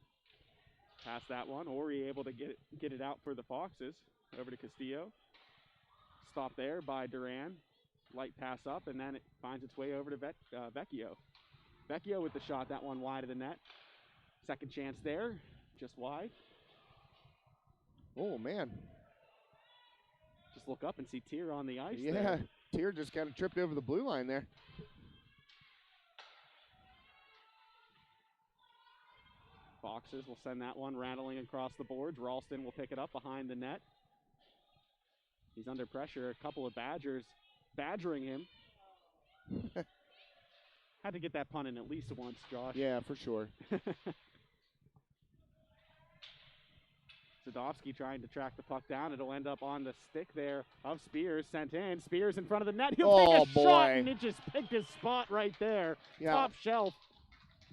passed that one. Ori able to get it out for the Foxes. Over to Castillo. Stop there by Duran. Light pass up, and then it finds its way over to Vecchio. Vecchio with the shot, that one wide of the net. Second chance there, just wide. Oh, man. Just look up and see Tier on the ice. Yeah, Tier just kind of tripped over the blue line there. Foxes will send that one rattling across the boards. Ralston will pick it up behind the net. He's under pressure. A couple of Badgers badgering him. Had to get that pun in at least once, Josh. Yeah, for sure. Sadovsky trying to track the puck down. It'll end up on the stick there of Spears. Sent in. Spears in front of the net. He'll take a shot, and it just picked his spot right there. Yeah. Top shelf.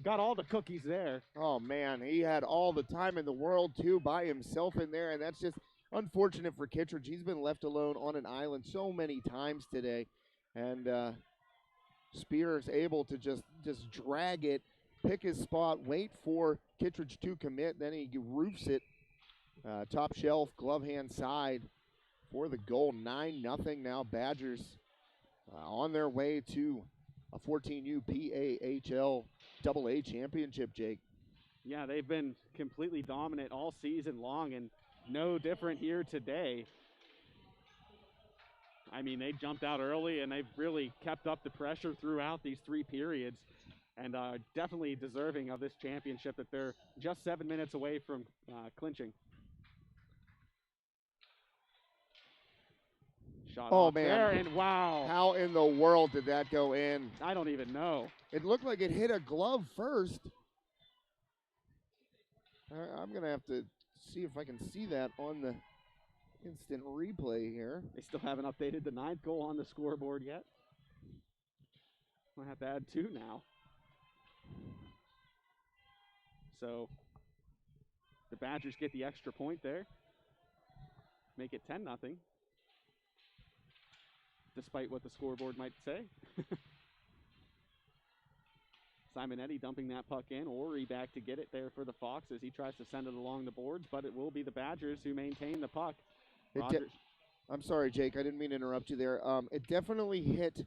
Got all the cookies there. Oh, man. He had all the time in the world, too, by himself in there, and that's just unfortunate for Kittredge. He's been left alone on an island so many times today. And Spears able to just drag it, pick his spot, wait for Kittredge to commit. Then he roofs it. Top shelf, glove hand side for the goal. 9-0 now. Badgers on their way to a 14U PAHL AA championship, Jake. Yeah, they've been completely dominant all season long, and no different here today. I mean, they jumped out early, and they've really kept up the pressure throughout these three periods, and definitely deserving of this championship that they're just 7 minutes away from clinching. Shot off man. There, and wow. How in the world did that go in? I don't even know. It looked like it hit a glove first. I'm going to have to see if I can see that on the instant replay here. They still haven't updated the 9th goal on the scoreboard yet. We'll have to add 2 now. So the Badgers get the extra point there. Make it 10-0. Despite what the scoreboard might say. Simonetti dumping that puck in. Ori back to get it there for the Fox as he tries to send it along the boards, but it will be the Badgers who maintain the puck. I'm sorry, Jake. I didn't mean to interrupt you there. It definitely hit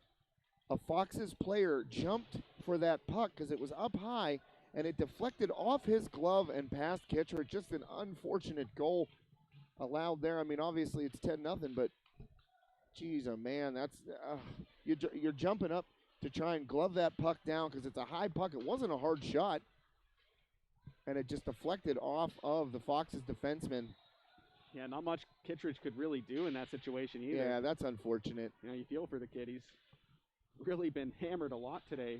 a Fox's player, jumped for that puck because it was up high, and it deflected off his glove and past Kittredge. Just an unfortunate goal allowed there. I mean, obviously it's 10-0, but geez, oh man, that's you're jumping up to try and glove that puck down because it's a high puck. It wasn't a hard shot, and it just deflected off of the Fox's defenseman. Yeah, not much Kittredge could really do in that situation either. Yeah, that's unfortunate. You know, you feel for the kid. He's really been hammered a lot today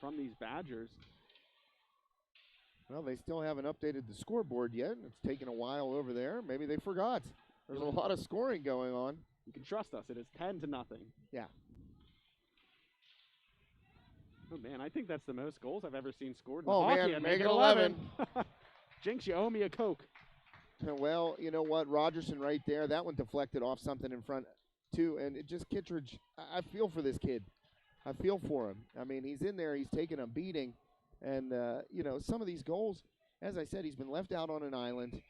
from these Badgers. Well, they still haven't updated the scoreboard yet. It's taken a while over there. Maybe they forgot. There's a lot of scoring going on. You can trust us. It is 10-0. Yeah. Oh, man, I think that's the most goals I've ever seen scored in hockey. Man, make it 11. Jinx, you owe me a Coke. Well, you know what? Rogerson right there. That one deflected off something in front, too. And it just, Kittredge, I feel for this kid. I feel for him. I mean, he's in there. He's taking a beating. And, you know, some of these goals, as I said, he's been left out on an island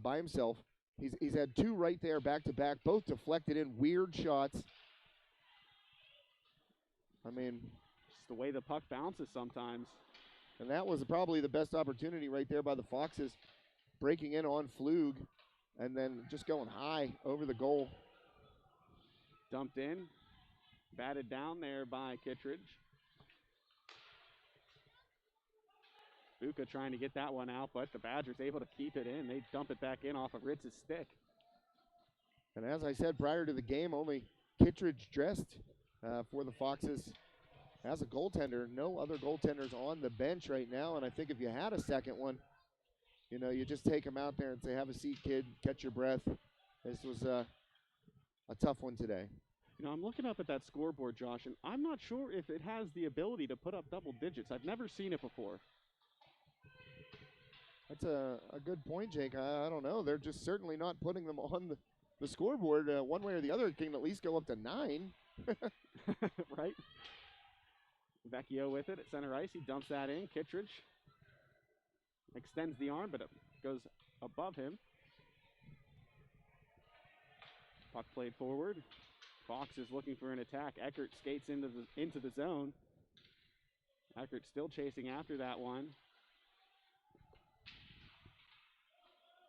by himself. He's had 2 right there back-to-back, both deflected in weird shots. I mean, the way the puck bounces sometimes. And that was probably the best opportunity right there by the Foxes, breaking in on Flug and then just going high over the goal. Dumped in, batted down there by Kittredge. Buka trying to get that one out, but the Badgers able to keep it in. They dump it back in off of Ritz's stick. And as I said prior to the game, only Kittredge dressed for the Foxes as a goaltender. No other goaltenders on the bench right now, and I think if you had a second one, you know, you just take him out there and say, have a seat, kid, catch your breath. This was a tough one today. You know, I'm looking up at that scoreboard, Josh, and I'm not sure if it has the ability to put up double digits. I've never seen it before. That's a good point, Jake. I don't know. They're just certainly not putting them on the scoreboard. One way or the other, it can at least go up to 9. Right? Vecchio with it at center ice. He dumps that in. Kittredge extends the arm, but it goes above him. Puck played forward. Fox is looking for an attack. Eckert skates into the zone. Eckert still chasing after that one.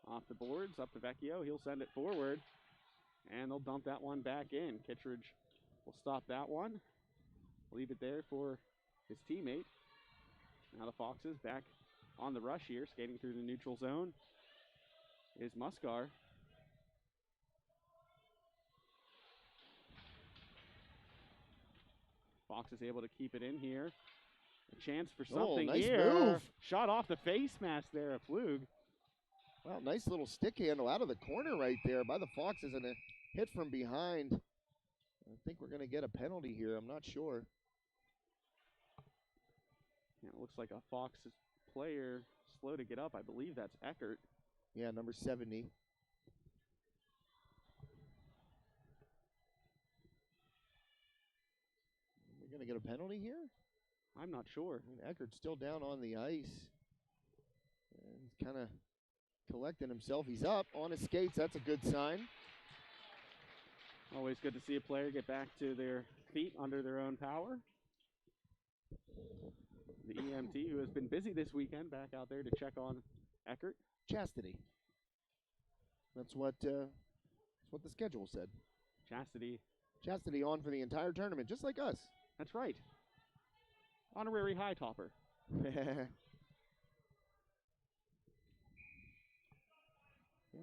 Off the boards, up to Vecchio. He'll send it forward, and they'll dump that one back in. Kittredge will stop that one. Leave it there for his teammate. Now the Foxes back on the rush here, skating through the neutral zone is Muscar. Fox is able to keep it in here. A chance for something nice here. Move. Shot off the face mask there at Flug. Well, nice little stick handle out of the corner right there by the Foxes, and a hit from behind. I think we're going to get a penalty here. I'm not sure. Yeah, it looks like a Fox player slow to get up. I believe that's Eckert. Yeah, number 70. We're going to get a penalty here? I'm not sure. I mean, Eckert's still down on the ice. And he's kind of collecting himself. He's up on his skates. That's a good sign. Always good to see a player get back to their feet under their own power. The EMT, who has been busy this weekend, back out there to check on Eckert. Chastity. That's what the schedule said. Chastity on for the entire tournament, just like us. That's right. Honorary high topper. And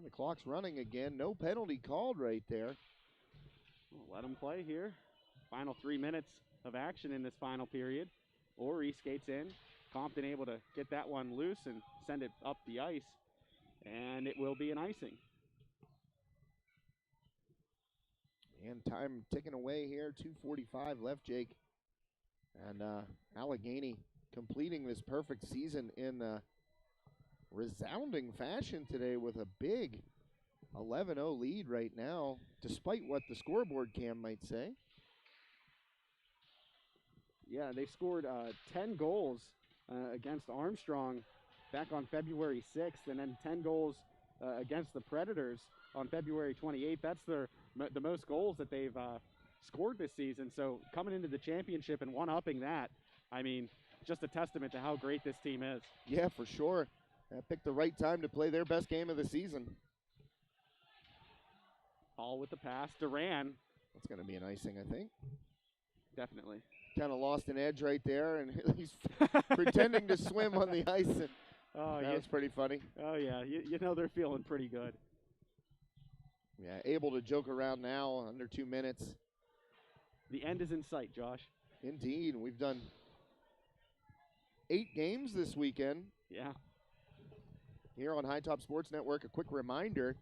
the clock's running again. No penalty called right there. We'll let him play here. Final 3 minutes of action in this final period. Ori skates in. Compton able to get that one loose and send it up the ice. And it will be an icing. And time ticking away here, 2:45 left, Jake. And Allegheny completing this perfect season in resounding fashion today with a big 11-0 lead right now, despite what the scoreboard cam might say. Yeah, they scored 10 goals against Armstrong back on February 6th, and then 10 goals against the Predators on February 28th. That's the most goals that they've scored this season. So coming into the championship and one-upping that, I mean, just a testament to how great this team is. Yeah, for sure. Picked the right time to play their best game of the season. All with the pass. Duran. That's going to be an icing, I think. Definitely. Kind of lost an edge right there, and he's pretending to swim on the ice. And that was pretty funny. Oh, yeah. You know they're feeling pretty good. Yeah, able to joke around now, under 2 minutes. The end is in sight, Josh. Indeed. We've done 8 games this weekend. Yeah. Here on High Top Sports Network, a quick reminder,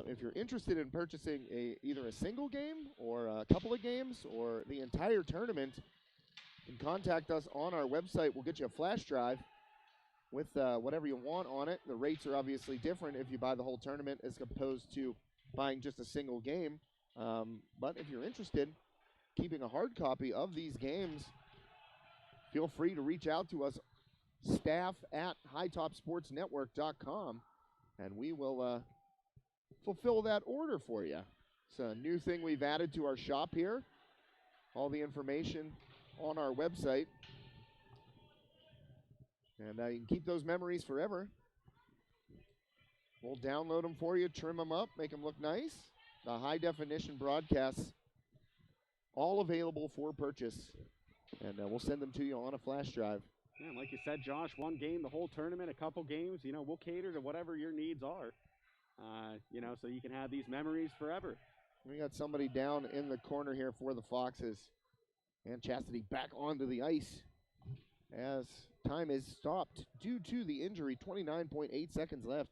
if you're interested in purchasing either a single game or a couple of games or the entire tournament, you can contact us on our website. We'll get you a flash drive with whatever you want on it. The rates are obviously different if you buy the whole tournament as opposed to buying just a single game. But if you're interested in keeping a hard copy of these games, feel free to reach out to us, staff at hightopsportsnetwork.com, and we will fulfill that order for you. It's a new thing we've added to our shop here. All the information on our website. And you can keep those memories forever. We'll download them for you, trim them up, make them look nice. The high-definition broadcasts, all available for purchase. And we'll send them to you on a flash drive. Yeah, like you said, Josh, one game, the whole tournament, a couple games, you know, we'll cater to whatever your needs are, you know, so you can have these memories forever. We got somebody down in the corner here for the Foxes. And Chastity back onto the ice as time is stopped due to the injury. 29.8 seconds left.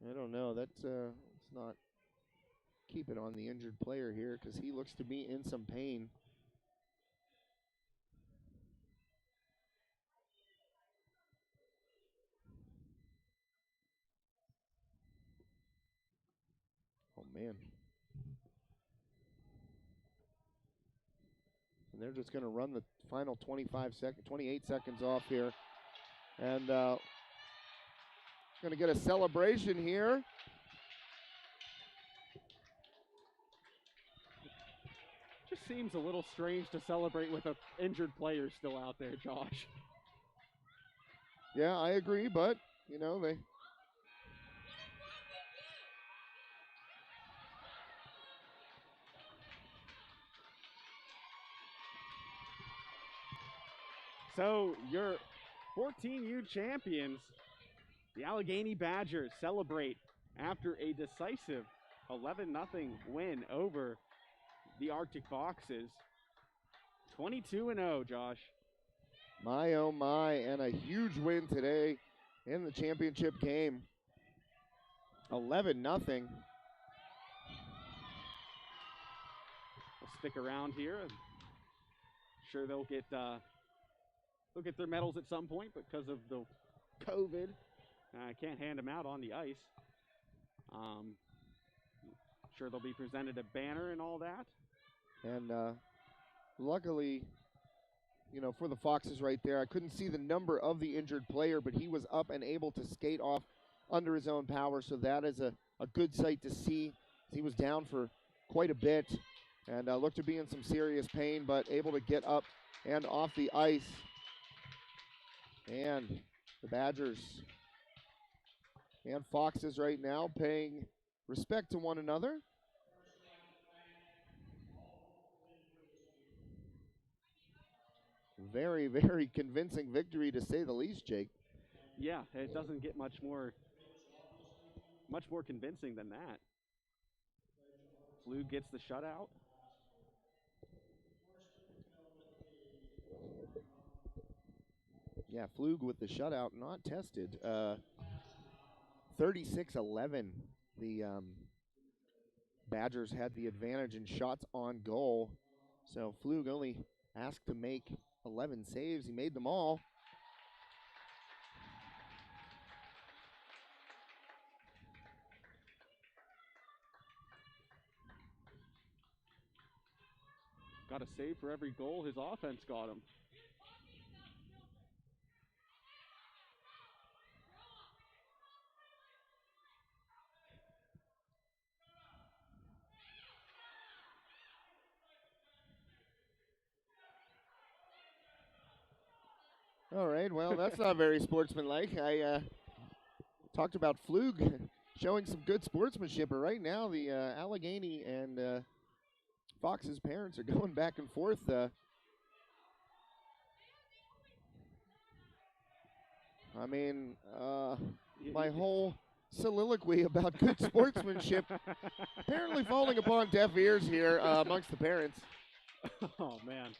I don't know. Let's not keep it on the injured player here because he looks to be in some pain. Oh, man. And they're just going to run the final 28 seconds off here. And going to get a celebration here. Just seems a little strange to celebrate with an injured player still out there, Josh. Yeah, I agree, but, you know, they... So your 14U champions, the Allegheny Badgers, celebrate after a decisive 11-0 win over the Arctic Foxes. 22-0, Josh. My, oh my, and a huge win today in the championship game. 11-0. We'll stick around here. I'm sure they'll get their medals at some point because of the COVID. I can't hand them out on the ice. Sure they'll be presented a banner and all that. And luckily, you know, for the Foxes right there, I couldn't see the number of the injured player, but he was up and able to skate off under his own power, so that is a good sight to see. He was down for quite a bit and looked to be in some serious pain, but able to get up and off the ice. And the Badgers and Foxes right now paying respect to one another. Very, very convincing victory to say the least, Jake. Yeah, it doesn't get much more convincing than that. Flug gets the shutout. Yeah, Flug with the shutout, not tested. 36-11 the Badgers had the advantage in shots on goal. So Flug only asked to make 11 saves. He made them all. Got a save for every goal his offense got him. All right, well, that's not very sportsmanlike. I talked about Flug showing some good sportsmanship, but right now the Allegheny and Fox's parents are going back and forth. I mean, my whole soliloquy about good sportsmanship apparently falling upon deaf ears here amongst the parents. Oh, man.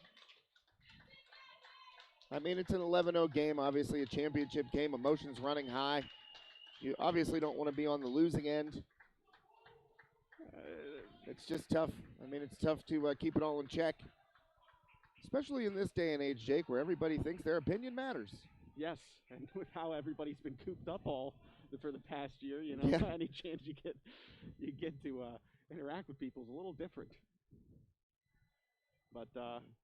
I mean, it's an 11-0 game, obviously a championship game, emotions running high. You obviously don't want to be on the losing end. It's just tough. I mean, it's tough to keep it all in check, especially in this day and age, Jake, where everybody thinks their opinion matters. Yes, and with how everybody's been cooped up all for the past year, you know, Yeah. any chance you get to interact with people is a little different. But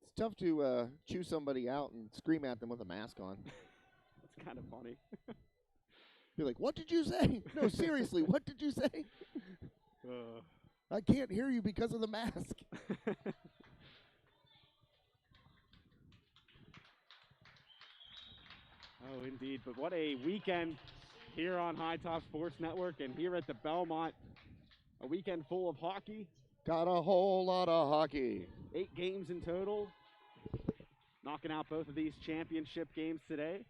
it's tough to chew somebody out and scream at them with a mask on. it's kind of funny. Be like, what did you say? No, seriously, what did you say? I can't hear you because of the mask. Oh, indeed. But what a weekend here on High Top Sports Network and here at the Belmont. A weekend full of hockey. Got a whole lot of hockey. 8 games in total. Knocking out both of these championship games today.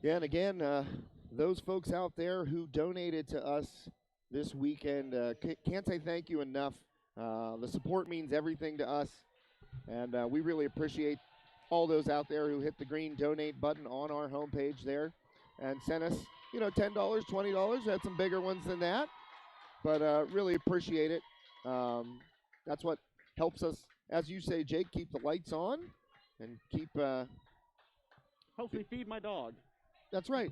Yeah, and again, those folks out there who donated to us this weekend, can't say thank you enough. The support means everything to us, and we really appreciate all those out there who hit the green donate button on our homepage there and sent us, you know, $10, $20. We had some bigger ones than that, but really appreciate it. That's what helps us, as you say, Jake, keep the lights on and keep... hopefully feed my dog. That's right.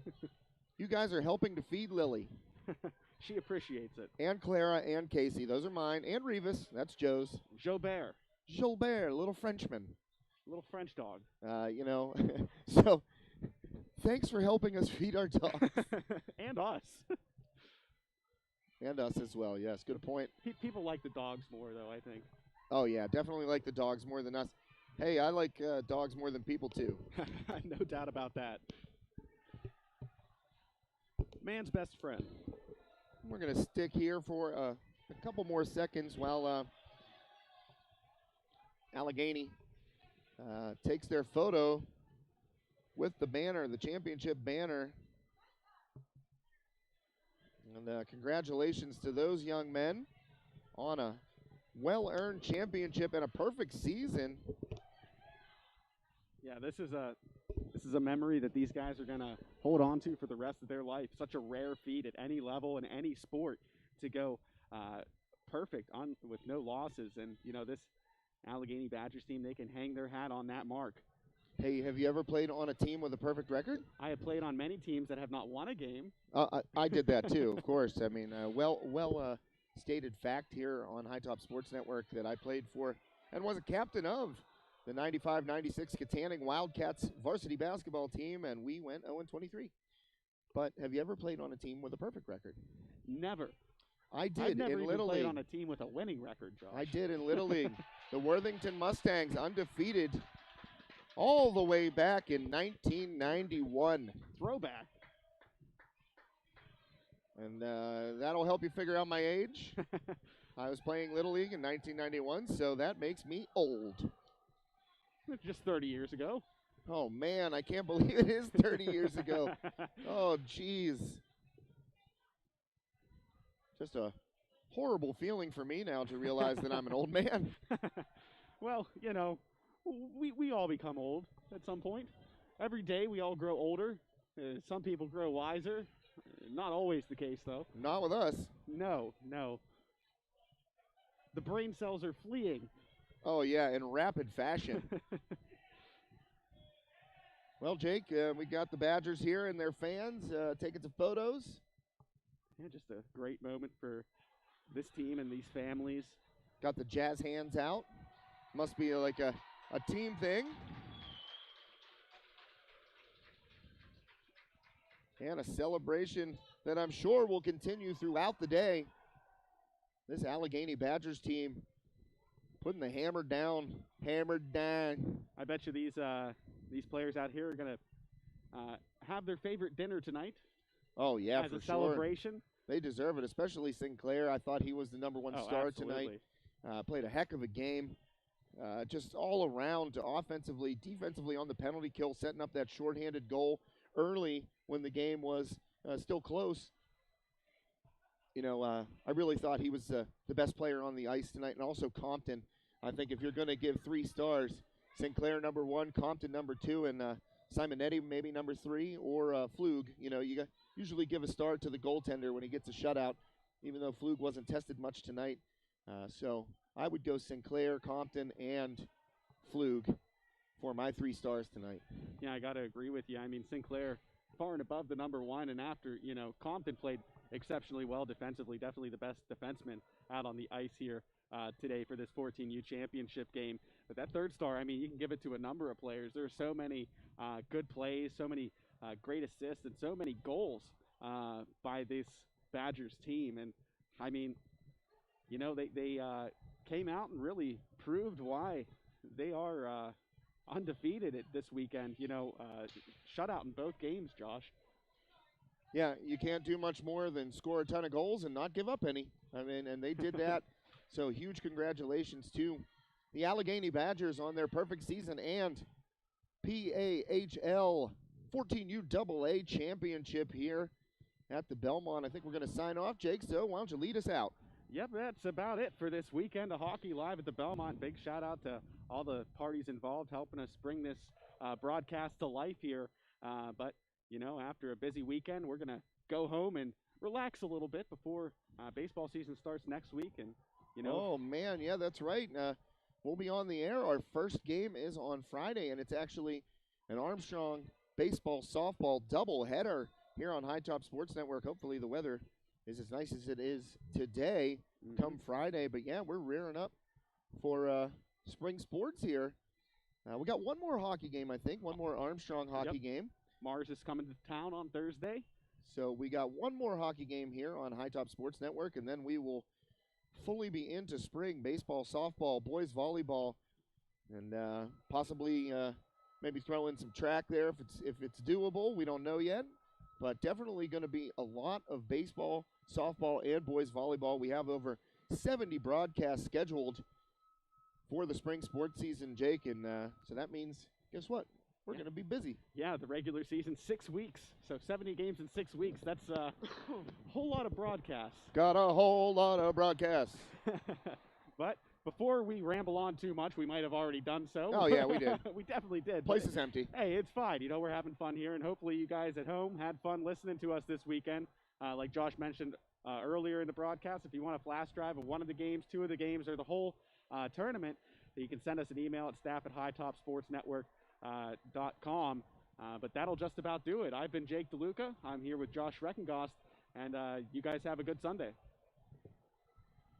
You guys are helping to feed Lily. She appreciates it. And Clara and Casey. Those are mine. And Revis. That's Joe's. Jobert. Gilbert, little Frenchman. Little French dog. You know, so thanks for helping us feed our dogs. And us. And us as well, yes. Good point. People like the dogs more, though, I think. Oh, yeah, definitely like the dogs more than us. Hey, I like dogs more than people, too. No doubt about that. Man's best friend. We're going to stick here for a couple more seconds while Allegheny takes their photo with the banner, the championship banner. And congratulations to those young men on a well-earned championship and a perfect season. Yeah, this is a memory that these guys are going to hold on to for the rest of their life. Such a rare feat at any level in any sport to go perfect with no losses. And, you know, this Allegheny Badgers team, they can hang their hat on that mark. Hey, have you ever played on a team with a perfect record? I have played on many teams that have not won a game. I did that too, of course. I mean, well stated fact here on High Top Sports Network that I played for and was a captain of the 95-96 Katanning Wildcats varsity basketball team, and we went 0-23. But have you ever played on a team with a perfect record? Never. I did I've never in even Little played League. on a team with a winning record, Josh. I did in Little League. The Worthington Mustangs undefeated all the way back in 1991. Throwback. And that'll help you figure out my age. I was playing Little League in 1991, so that makes me old. Just 30 years ago. Oh, man, I can't believe it is 30 years ago. Oh, jeez. Just a horrible feeling for me now to realize that I'm an old man. Well, you know, we all become old at some point. Every day we all grow older. Some people grow wiser. Not always the case, though. Not with us. No, no. The brain cells are fleeing. Oh, yeah, in rapid fashion. Well, Jake, we got the Badgers here and their fans taking some photos. Yeah, just a great moment for this team and these families. Got the jazz hands out. Must be like a team thing. And a celebration that I'm sure will continue throughout the day. This Allegheny Badgers team putting the hammer down, hammered down. I bet you these players out here are gonna have their favorite dinner tonight. Oh yeah, as for a celebration. They deserve it, especially Sinclair. I thought he was the #1 star absolutely. tonight. Played a heck of a game. Just all around, offensively, defensively on the penalty kill, setting up that shorthanded goal early when the game was still close. You know, I really thought he was the best player on the ice tonight, and also Compton. I think if you're going to give 3 stars, Sinclair #1, Compton #2, and Simonetti maybe #3, or Flug. You know, you usually give a star to the goaltender when he gets a shutout, even though Flug wasn't tested much tonight. So I would go Sinclair, Compton, and Flug for my 3 stars tonight. Yeah, I got to agree with you. I mean, Sinclair far and above the #1, and after, Compton played exceptionally well defensively, definitely the best defenseman out on the ice here today for this 14U championship game. But that 3rd star, I mean, you can give it to a number of players. There are so many good plays, so many great assists, and so many goals by this Badgers team. And, I mean, they came out and really proved why they are undefeated this weekend. Shutout in both games, Josh. Yeah, you can't do much more than score a ton of goals and not give up any. I mean, and they did that. So huge congratulations to the Allegheny Badgers on their perfect season and PAHL 14U AA championship here at the Belmont. I think we're going to sign off, Jake, so why don't you lead us out? Yep, that's about it for this weekend of hockey live at the Belmont. Big shout out to all the parties involved helping us bring this broadcast to life here. But after a busy weekend, we're going to go home and relax a little bit before baseball season starts next week. And, Oh, man, yeah, that's right. We'll be on the air. Our first game is on Friday, and it's actually an Armstrong baseball-softball doubleheader here on High Top Sports Network. Hopefully the weather is as nice as it is today come Friday. But, yeah, we're rearing up for spring sports here. We got one more hockey game, I think, one more Armstrong hockey game. Mars is coming to town on Thursday. So we got one more hockey game here on High Top Sports Network, and then we will fully be into spring baseball, softball, boys volleyball, and possibly maybe throw in some track there if it's doable. We don't know yet, but definitely going to be a lot of baseball, softball, and boys volleyball. We have over 70 broadcasts scheduled for the spring sports season, Jake, and so that means, guess what? We're going to be busy. Yeah, the regular season, 6 weeks. So 70 games in 6 weeks. That's a whole lot of broadcasts. Got a whole lot of broadcasts. But before we ramble on too much, we might have already done so. Oh, yeah, we did. We definitely did. Place is empty. Hey, it's fine. We're having fun here, and hopefully you guys at home had fun listening to us this weekend. Like Josh mentioned earlier in the broadcast, if you want a flash drive of one of the games, 2 of the games, or the whole tournament, you can send us an email at staff@hightopsportsnetwork.com. But that'll just about do it. I've been Jake DeLuca. I'm here with Josh Reckengost, and you guys have a good Sunday.